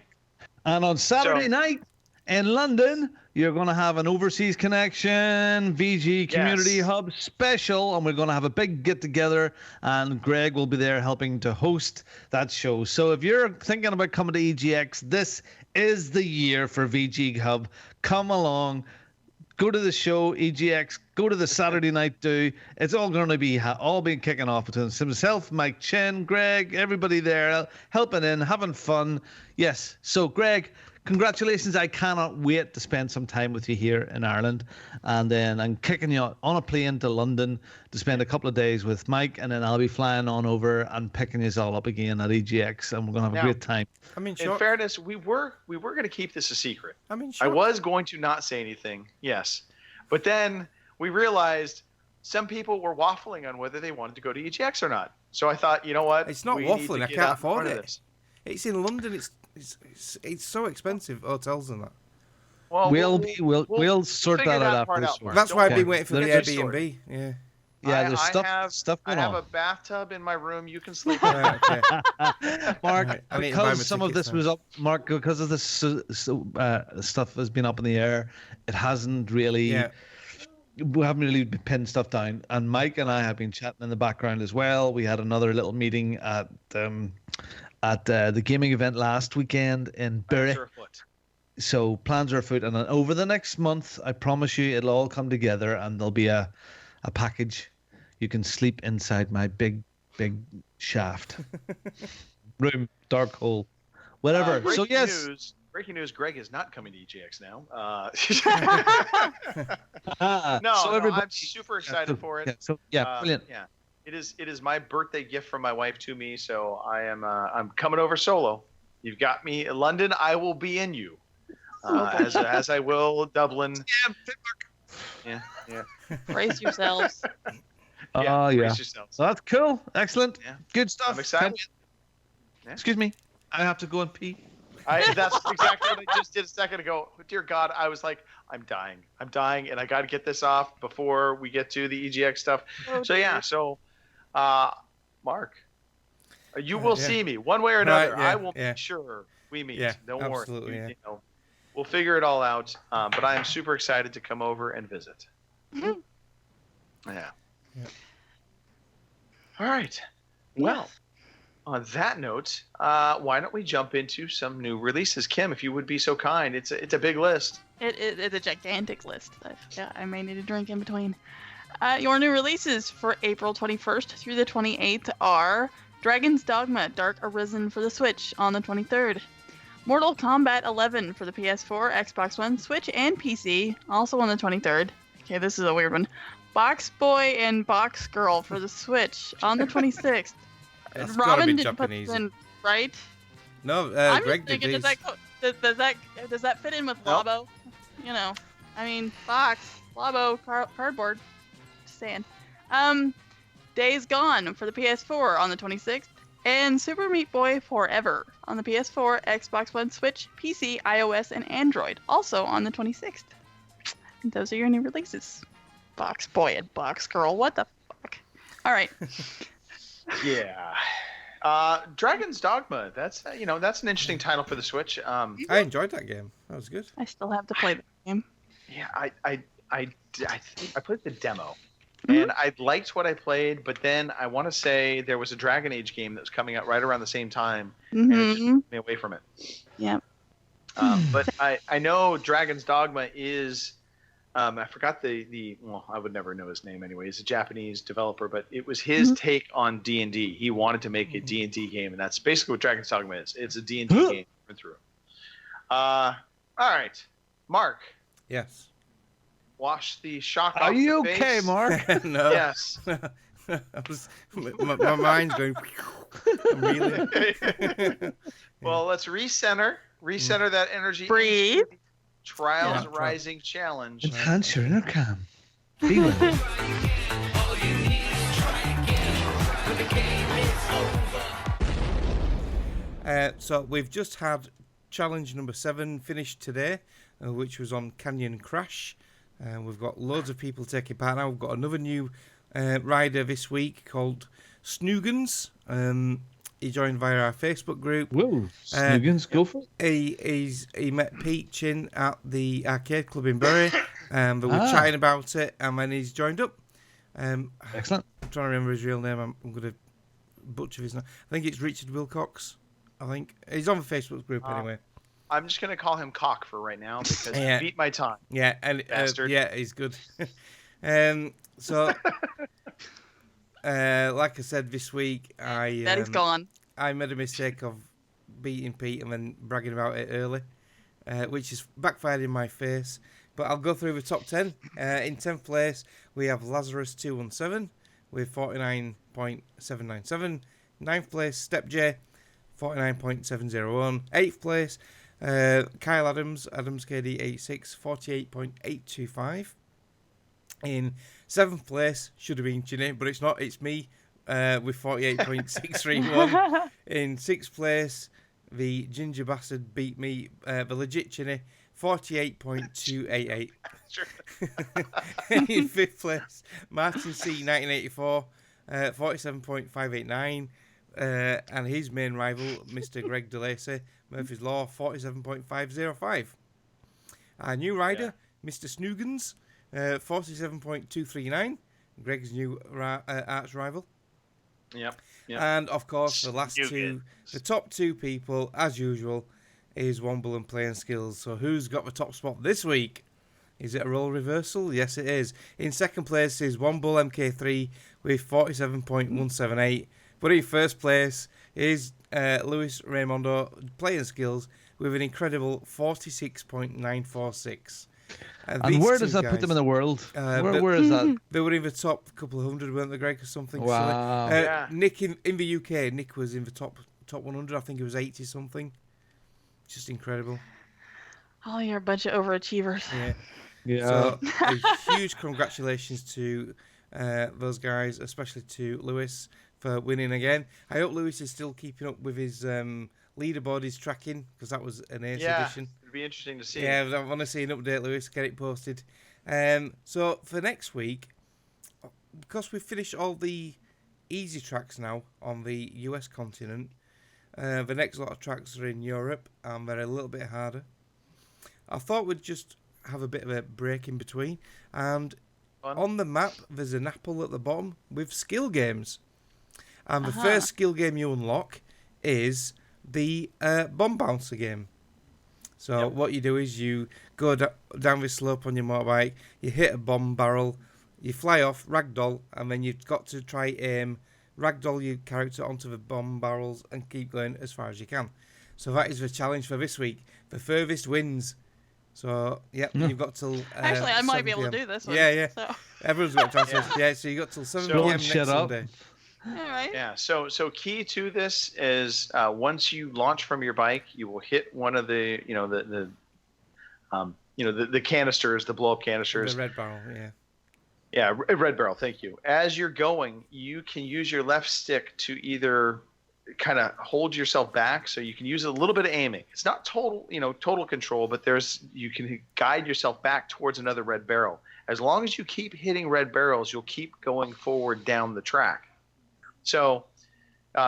And on Saturday night in London, you're going to have an Overseas Connection VG Community Hub special, and we're going to have a big get-together, and Greg will be there helping to host that show. So if you're thinking about coming to EGX, this is the year for VG Hub. Come along, go to the show, EGX, go to the Saturday night do. It's all going to be all been kicking off between himself, Mike Chen, Greg, everybody there helping in, having fun. Yes. So, Greg, congratulations. I cannot wait to spend some time with you here in Ireland. And then I'm kicking you on a plane to London to spend a couple of days with Mike. And then I'll be flying on over and picking you all up again at EGX. And we're going to have a great time. I mean, in fairness, we were going to keep this a secret. I mean, I was going to not say anything, yes. But then we realized some people were waffling on whether they wanted to go to EGX or not. So I thought, you know what? It's not We need waffling. to I get can't out in front afford of it. this. It's in London. It's so expensive, hotels and that. Well, we'll sort figure that out part after this one. That's why I've Okay. been waiting for the There's a Airbnb. Yeah. Yeah, there's stuff I going have on. a bathtub in my room. You can sleep in. Right, okay. Mark, Right, I need to buy my because some of tickets this now. was up, Mark, because of this stuff has been up in the air, it hasn't really. Yeah. We haven't really pinned stuff down, and Mike and I have been chatting in the background as well. We had another little meeting at the gaming event last weekend in Bury. So plans are afoot, and then over the next month, I promise you, it'll all come together, and there'll be a package. You can sleep inside my big shaft, room, dark hole, whatever. So yes. Breaking news: Greg is not coming to EGX now. So everybody- I'm super excited for it. Brilliant. Yeah, it is my birthday gift from my wife to me. So I'm coming over solo. You've got me in London. I will be in you, as I will Dublin. Yeah. Brace yourselves. Oh, yeah. brace yourselves. So that's cool. Excellent. Yeah. Good stuff. I'm excited. Yeah. Excuse me. I have to go and pee. That's exactly what I just did a second ago. Dear God, I was like, I'm dying, and I got to get this off before we get to the EGX stuff. Oh, So yeah, Mark, you will yeah. see me one way or another. Right, yeah, I will yeah. make sure we meet. Yeah, Don't absolutely, worry. yeah. We'll figure it all out. But I am super excited to come over and visit. Mhm. Yeah. Yeah. All right. Well, on that note, why don't we jump into some new releases? Kim, if you would be so kind. It's a big list. It's a gigantic list. I may need a drink in between. Your new releases for April 21st through the 28th are Dragon's Dogma Dark Arisen for the Switch on the 23rd. Mortal Kombat 11 for the PS4, Xbox One, Switch, and PC, also on the 23rd. Okay, this is a weird one. Box Boy and Box Girl for the Switch on the 26th. It's gotta be didn't put Japanese. this in, right? No, I'm Greg just did thinking, these. does that fit in with Nope. Labo? You know, I mean, box, Labo, cardboard. Just saying. Days Gone for the PS4 on the 26th, and Super Meat Boy Forever on the PS4, Xbox One, Switch, PC, iOS, and Android, also on the 26th. And those are your new releases. Box Boy and Box Girl, what the fuck? All right. Yeah. Dragon's Dogma. That's that's an interesting title for the Switch. I enjoyed that game. That was good. I still have to play the game. Yeah, I played the demo, Mm-hmm. and I liked what I played, but then I want to say there was a Dragon Age game that was coming out right around the same time, and it just Mm-hmm. took me away from it. Yeah. But I know Dragon's Dogma is. I forgot well, I would never know his name anyway. He's a Japanese developer, but it was his take on D&D. He wanted to make a D&D game, and that's basically what Dragon's Dogma is. It's a D&D game through. All right, Mark, Yes. wash the shock Are off you the okay, face. Mark? No. Yes. my mind's going. I'm reeling. Well, let's recenter that energy. Breathe. Trials Yeah. Rising Challenge. Enhance your inner calm. Feel it. So we've just had challenge number 7 finished today, which was on Canyon Crash. We've got loads of people taking part now. We've got another new rider this week called Snoogans. He joined via our Facebook group. Whoa, Snoogans, go for it. He met Peach in at the arcade club in Bury, and they were chatting about it, and then he's joined up. Excellent. I'm trying to remember his real name. I'm going to butcher his name. I think it's Richard Wilcox. I think he's on the Facebook group anyway. I'm just gonna call him Cock for right now because he beat my time. Yeah, and Bastard. yeah, he's good. So, like I said this week, That is gone. I made a mistake of beating Pete and then bragging about it early, which has backfired in my face. But I'll go through the top 10. In 10th place, we have Lazarus 217 with 49.797. 9th place, Step J, 49.701. 8th place, Kyle Adams KD 86, 48.825. In 7th place, should have been Ginny, but it's not, it's me with 48.631. In 6th place, the Ginger Bastard beat me, the legit Ginny, 48.288. In 5th place, Martin C 1984, 47.589. And his main rival, Mr. Greg DeLacy, Murphy's Law, 47.505. Our new rider, Mr. Snoogans, 47.239. Greg's new arch rival. Yep. And of course, the last two, the top two people, as usual, is Womble and Playing Skills. So who's got the top spot this week? Is it a role reversal? Yes, it is. In second place is Womble MK3 with 47.178. But in first place is Luis Raimondo Playing Skills with an incredible 46.946. And where does that put them in the world? Where is that? They were in the top couple of hundred, weren't they, Greg, or something? Wow. Yeah. Nick in the UK, Nick was in the top 100. I think it was 80 something. Just incredible. Oh, you're a bunch of overachievers. Yeah. So a huge congratulations to those guys, especially to Lewis for winning again. I hope Lewis is still keeping up with his leaderboard, his tracking, because that was an ace edition. It'd be interesting to see. Yeah, I want to see an update, Lewis. Get it posted. So for next week, because we've finished all the easy tracks now on the US continent, the next lot of tracks are in Europe, and they're a little bit harder. I thought we'd just have a bit of a break in between, and on the map there's an apple at the bottom with skill games, and the first skill game you unlock is the bomb bouncer game. So what you do is you go down this slope on your motorbike, you hit a bomb barrel, you fly off, ragdoll, and then you've got to try ragdoll your character onto the bomb barrels and keep going as far as you can. So that is the challenge for this week. The furthest wins. So, you've got till Actually, I might be able 7 to PM. do this one. Yeah. So. Everyone's got a chance. Yeah, so you got till 7 p.m. next Sunday. All right. Yeah. So key to this is once you launch from your bike, you will hit one of the the canisters, the blow up canisters. The red barrel. Yeah. Yeah, red barrel. Thank you. As you're going, you can use your left stick to either kind of hold yourself back, so you can use a little bit of aiming. It's not total control, but you can guide yourself back towards another red barrel. As long as you keep hitting red barrels, you'll keep going forward down the track. So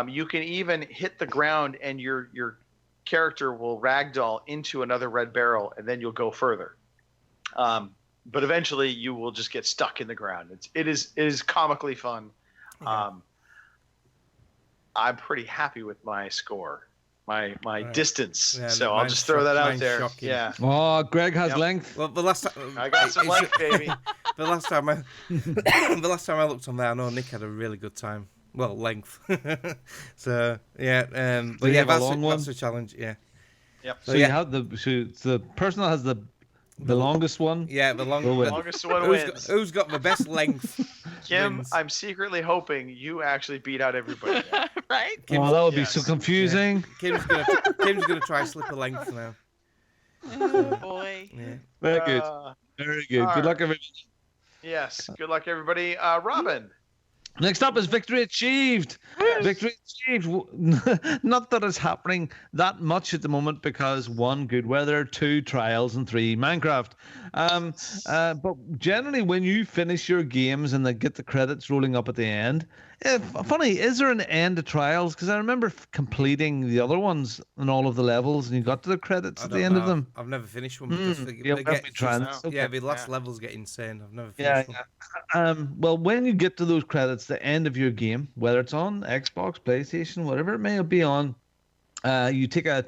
you can even hit the ground, and your character will ragdoll into another red barrel, and then you'll go further. But eventually, you will just get stuck in the ground. It is comically fun. Okay. I'm pretty happy with my score, my distance. Yeah, so I'll just throw that out there. Shocking. Yeah. Oh, Greg has length. Well, the last time I got some length, baby. The last time I looked on there, I know Nick had a really good time. Well, length. So yeah, but yeah, that's a challenge. Yeah. Yep. So you have the person that has the longest one. Yeah, the longest one wins. Who's got the best length? Kim, wins. I'm secretly hoping you actually beat out everybody. Right? That would be so confusing. Yeah. Kim's gonna try slip a length now. Oh boy. Yeah. Very good. Very good. Good luck, everybody. Yes. Good luck, everybody. Robin. Next up is Victory Achieved. Victory Achieved. Not that it's happening that much at the moment because 1, good weather, 2, trials, and 3, Minecraft. But generally, when you finish your games and they get the credits rolling up at the end, funny, is there an end to trials? Because I remember completing the other ones and all of the levels, and you got to the credits at the end of them. I've never finished one because the last levels get insane. I've never finished one. Well, when you get to those credits, the end of your game, whether it's on Xbox, PlayStation, whatever it may be on, you take a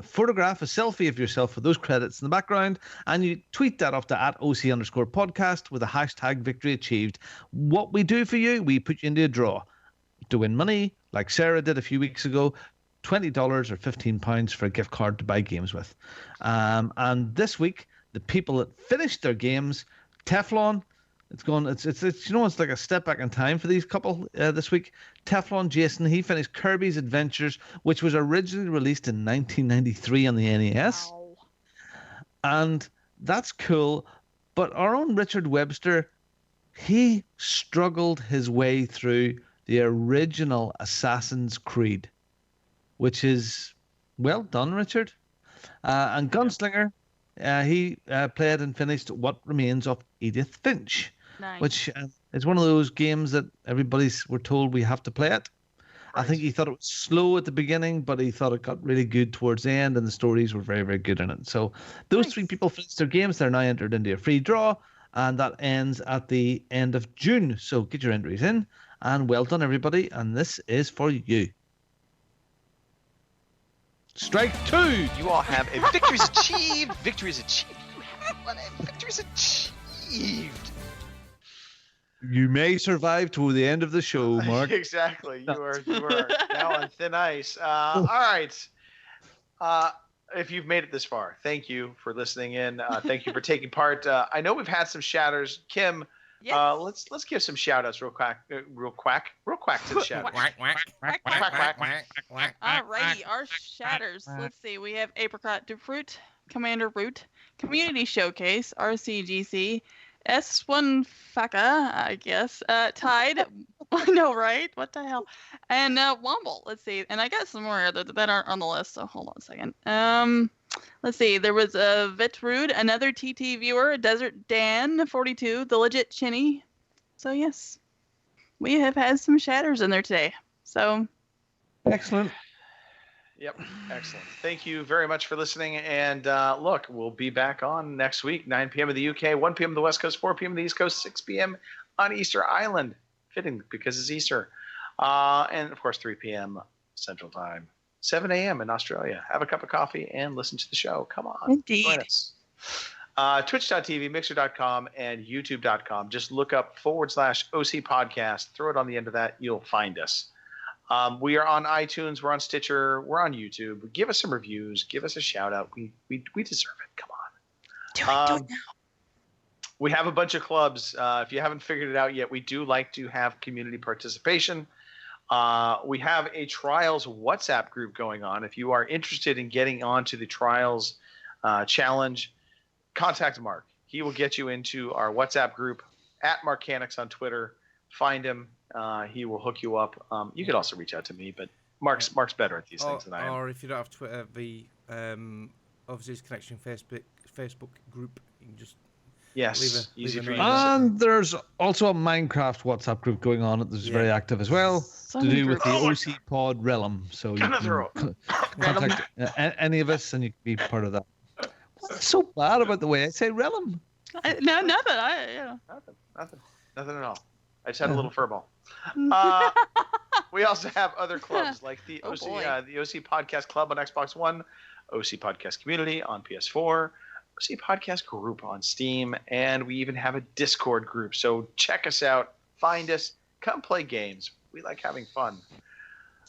photograph, a selfie of yourself with those credits in the background, and you tweet that up to @OC_podcast with a hashtag victory achieved. What we do for you, we put you into a draw to win money, like Sarah did a few weeks ago, $20 or £15 for a gift card to buy games with. And this week, the people that finished their games, Teflon, it's like a step back in time for these couple this week. Teflon Jason, he finished Kirby's Adventures, which was originally released in 1993 on the NES. Wow. And that's cool. But our own Richard Webster, he struggled his way through the original Assassin's Creed, which is well done, Richard. And Gunslinger, he played and finished What Remains of Edith Finch, Nice. which is one of those games that we're told we have to play it. I think he thought it was slow at the beginning, but he thought it got really good towards the end, and the stories were very, very good in it. So those three people finished their games. They're now entered into a free draw, and that ends at the end of June. So get your entries in, and well done, everybody. And this is for you. Strike 2. You all have a victory's achieved. Victory's achieved. You have one. A victory's achieved. You may survive to the end of the show, Mark. Exactly. You are now on thin ice. All right. If you've made it this far, thank you for listening in. Thank you for taking part. I know we've had some shatters. Kim, Yes. let's give some shout outs real quack to the shatters. Alrighty, our shatters. Let's see. We have Apricot Dufruit, Commander Root, Community Showcase, RCGC, S1 Faka, I guess, Tide. I know, right? What the hell? And Womble. Let's see. And I got some more that aren't on the list. So hold on a second. Let's see. There was a Vitrude, another TT viewer, Desert Dan 42, the legit Chinny. So yes, we have had some shatters in there today. So Excellent. Yep. Excellent. Thank you very much for listening. And look, we'll be back on next week, 9 p.m. in the UK, 1 p.m. on the West Coast, 4 p.m. on the East Coast, 6 p.m. on Easter Island. Fitting because it's Easter. And of course, 3 p.m. Central Time, 7 a.m. in Australia. Have a cup of coffee and listen to the show. Come on. Indeed. Join us. Twitch.tv, Mixer.com, and YouTube.com. Just look up /OC podcast. Throw it on the end of that. You'll find us. We are on iTunes. We're on Stitcher. We're on YouTube. Give us some reviews. Give us a shout out. We deserve it. Come on. do it now. We have a bunch of clubs. If you haven't figured it out yet, we do like to have community participation. We have a Trials WhatsApp group going on. If you are interested in getting onto the Trials challenge, contact Mark. He will get you into our WhatsApp group @MarkCanix on Twitter. Find him. He will hook you up. You could also reach out to me, but Mark's better at these things than I am. Or if you don't have Twitter, the Overseas Connection Facebook group, you can just easy for you. And there's also a Minecraft WhatsApp group going on that's very active as well, to do with the OC Pod Realm. So you can contact any of us and you can be part of that. What's so bad about the way I say Realm? No, nothing. Nothing at all. I just had a little furball. We also have other clubs like the OC, the OC Podcast Club on Xbox One, OC Podcast Community on PS4, OC Podcast Group on Steam, and we even have a Discord group. So check us out, find us, come play games. We like having fun.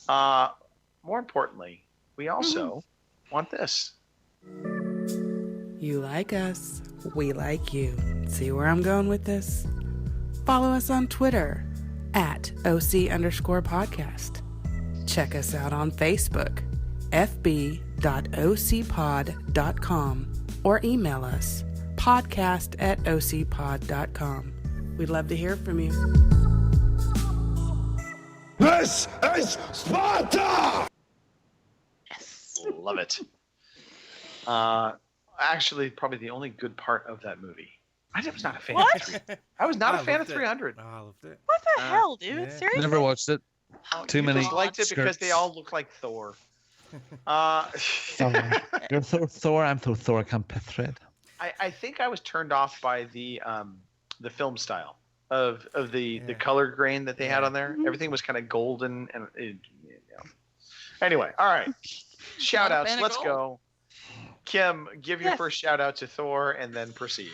More importantly, we also want this. You like us, we like you. See where I'm going with this? Follow us on Twitter @OC_podcast. Check us out on Facebook, fb.ocpod.com, or email us, podcast@ocpod.com. We'd love to hear from you. This is Sparta! Yes. Love it. Actually, probably the only good part of that movie. I was not a fan of 300. I was not a fan of 300. Oh, I loved it. What the hell, dude? yeah. Seriously? Never watched it. Too many. Just liked it because they skirts. all look like Thor. You're Thor. I'm Thor. I can't pith thread. I think I was turned off by the film style of the color grain that they had on there. Everything was kind of golden and Anyway, all right. Shout Not a outs. fan of Let's gold. go. Kim, give your Yes. first shout out to Thor and then proceed.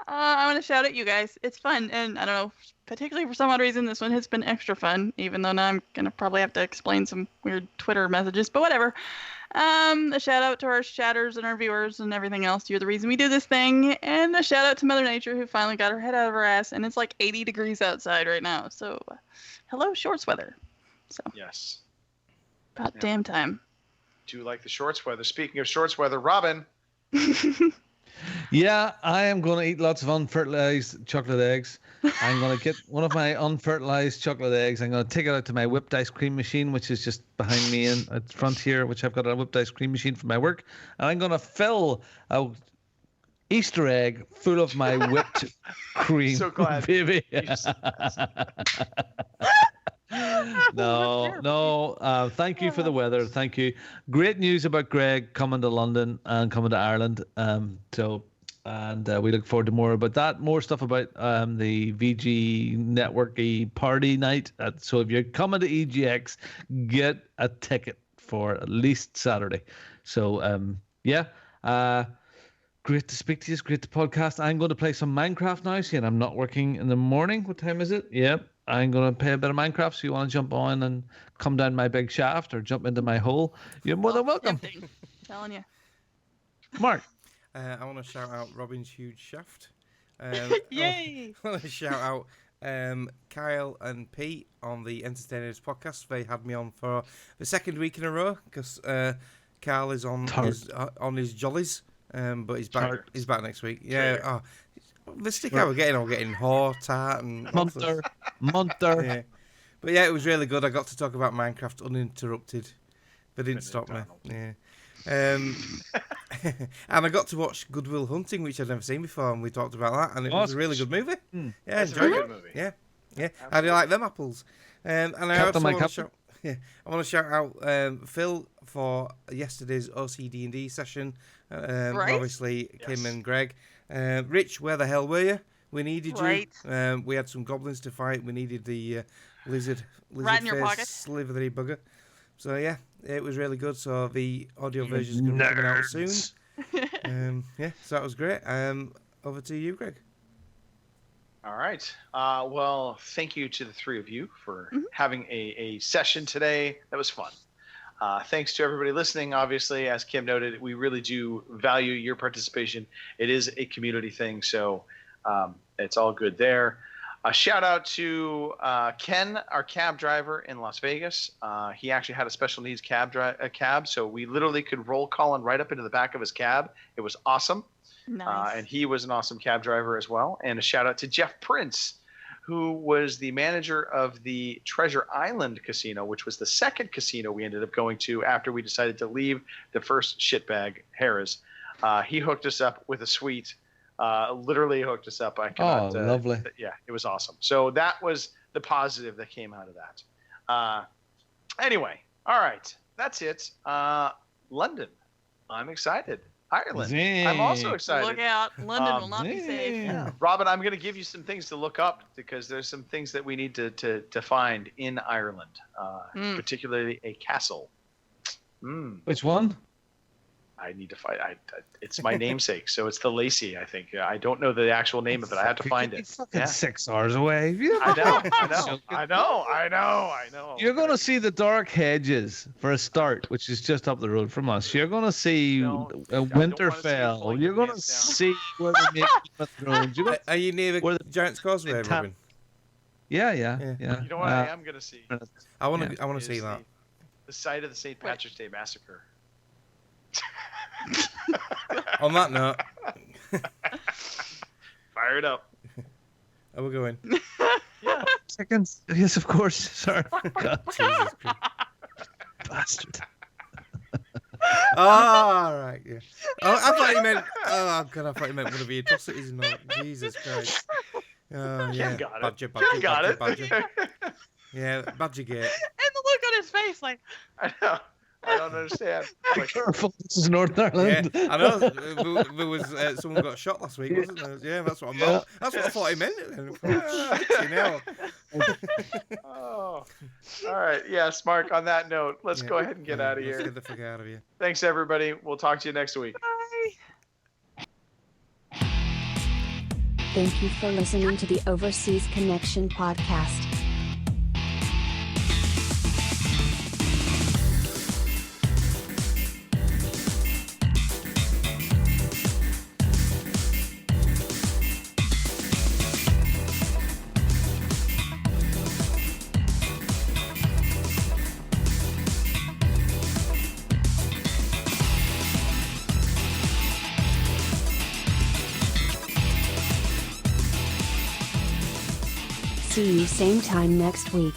I want to shout at you guys. It's fun, and I don't know, particularly for some odd reason, this one has been extra fun. Even though now I'm gonna probably have to explain some weird Twitter messages, but whatever. A shout out to our chatters and our viewers and everything else. You're the reason we do this thing, and a shout out to Mother Nature who finally got her head out of her ass, and it's like 80 degrees outside right now. So, hello, shorts weather. So, Yes. about damn time. Do you like the shorts weather? Speaking of shorts weather, Robin. Yeah, I am going to eat lots of unfertilized chocolate eggs. I'm going to get one of my unfertilized chocolate eggs. I'm going to take it out to my whipped ice cream machine, which is just behind me in at front here, which I've got a whipped ice cream machine for my work. And I'm going to fill a Easter egg full of my whipped cream, So glad baby. you said No. Thank you for the weather. Thank you. Great news about Greg coming to London and coming to Ireland. We look forward to more about that. More stuff about the VG Networky party night. So if you're coming to EGX, get a ticket for at least Saturday. So great to speak to you. It's great to podcast. I'm going to play some Minecraft now. See, and I'm not working in the morning. What time is it? Yep. I'm going to play a bit of Minecraft. So you want to jump on and come down my big shaft or jump into my hole, you're more than welcome. Tempting. Telling you. Mark. I want to shout out Robin's huge shaft. Yay! I want to shout out Kyle and Pete on the Entertainers podcast. They had me on for the second week in a row because Kyle is on his jollies, but he's back. He's back next week. Yeah. The stick out we're getting whore, tart, and Munter. Yeah. But yeah, it was really good. I got to talk about Minecraft uninterrupted. They didn't stop me. Yeah. And I got to watch Good Will Hunting, which I'd never seen before, and we talked about that, and it was a really good movie. Yeah, That's a enjoyed very it. good movie. Yeah. How do you like them apples? And I also want to shout out Phil for yesterday's OCD&D session. Obviously, Kim and Greg. Rich, where the hell were you? We needed you. We had some goblins to fight. We needed the lizard Right in your pocket. face slithery bugger. So yeah, it was really good. So the audio version is going to be coming out soon. So that was great. Over to you, Greg. All right. Well, thank you to the three of you for having a session today. That was fun. Thanks to everybody listening. Obviously, as Kim noted, we really do value your participation. It is a community thing, so it's all good there. A shout out to Ken, our cab driver in Las Vegas. He actually had a special needs cab, so we literally could roll Colin right up into the back of his cab. It was awesome. Nice. And he was an awesome cab driver as well. And a shout out to Jeff Prince, who was the manager of the Treasure Island Casino, which was the second casino we ended up going to after we decided to leave the first shitbag, Harrah's. He hooked us up with a suite. Literally hooked us up. I cannot, lovely. Yeah, it was awesome. So that was the positive that came out of that. Anyway, all right. That's it. London. I'm excited. Ireland. I'm also excited. Look out. London will not be safe. Yeah. Robin, I'm going to give you some things to look up because there's some things that we need to find in Ireland, particularly a castle. Which one? I need to find. It's my namesake, so it's the Lacey. I think. I don't know the actual name of it. I have to find it. It's fucking 6 hours away. I know. You're going to see the Dark Hedges for a start, which is just up the road from us. You're going to see Winterfell. You're going to see where they make Game of Thrones. Are you near the Giant's Causeway, Robin? Yeah. You know what I am going to see? I want to see that. The site of the St. Patrick's Day Massacre. On that note, fire it up. Are we going? Yeah. Seconds. Yes, of course. Sorry. God. Jesus Christ. Bastard. All right. Yeah. Oh, I thought you meant. Oh God, I thought you meant one of the atrocities. Not Jesus Christ. Oh yeah. Badger. Yeah, Badgergate. And the look on his face, like. I know. I don't understand. Like, Careful, this is Northern Ireland. Yeah, I know. There was someone got shot last week, wasn't there? Yeah, that's what That's what I thought he meant. You know. oh, all right. Yes, Mark. On that note, let's go ahead and get out of here. Let's get the fuck out of here. Thanks, everybody. We'll talk to you next week. Thank you for listening to the Overseas Connection podcast. See you same time next week.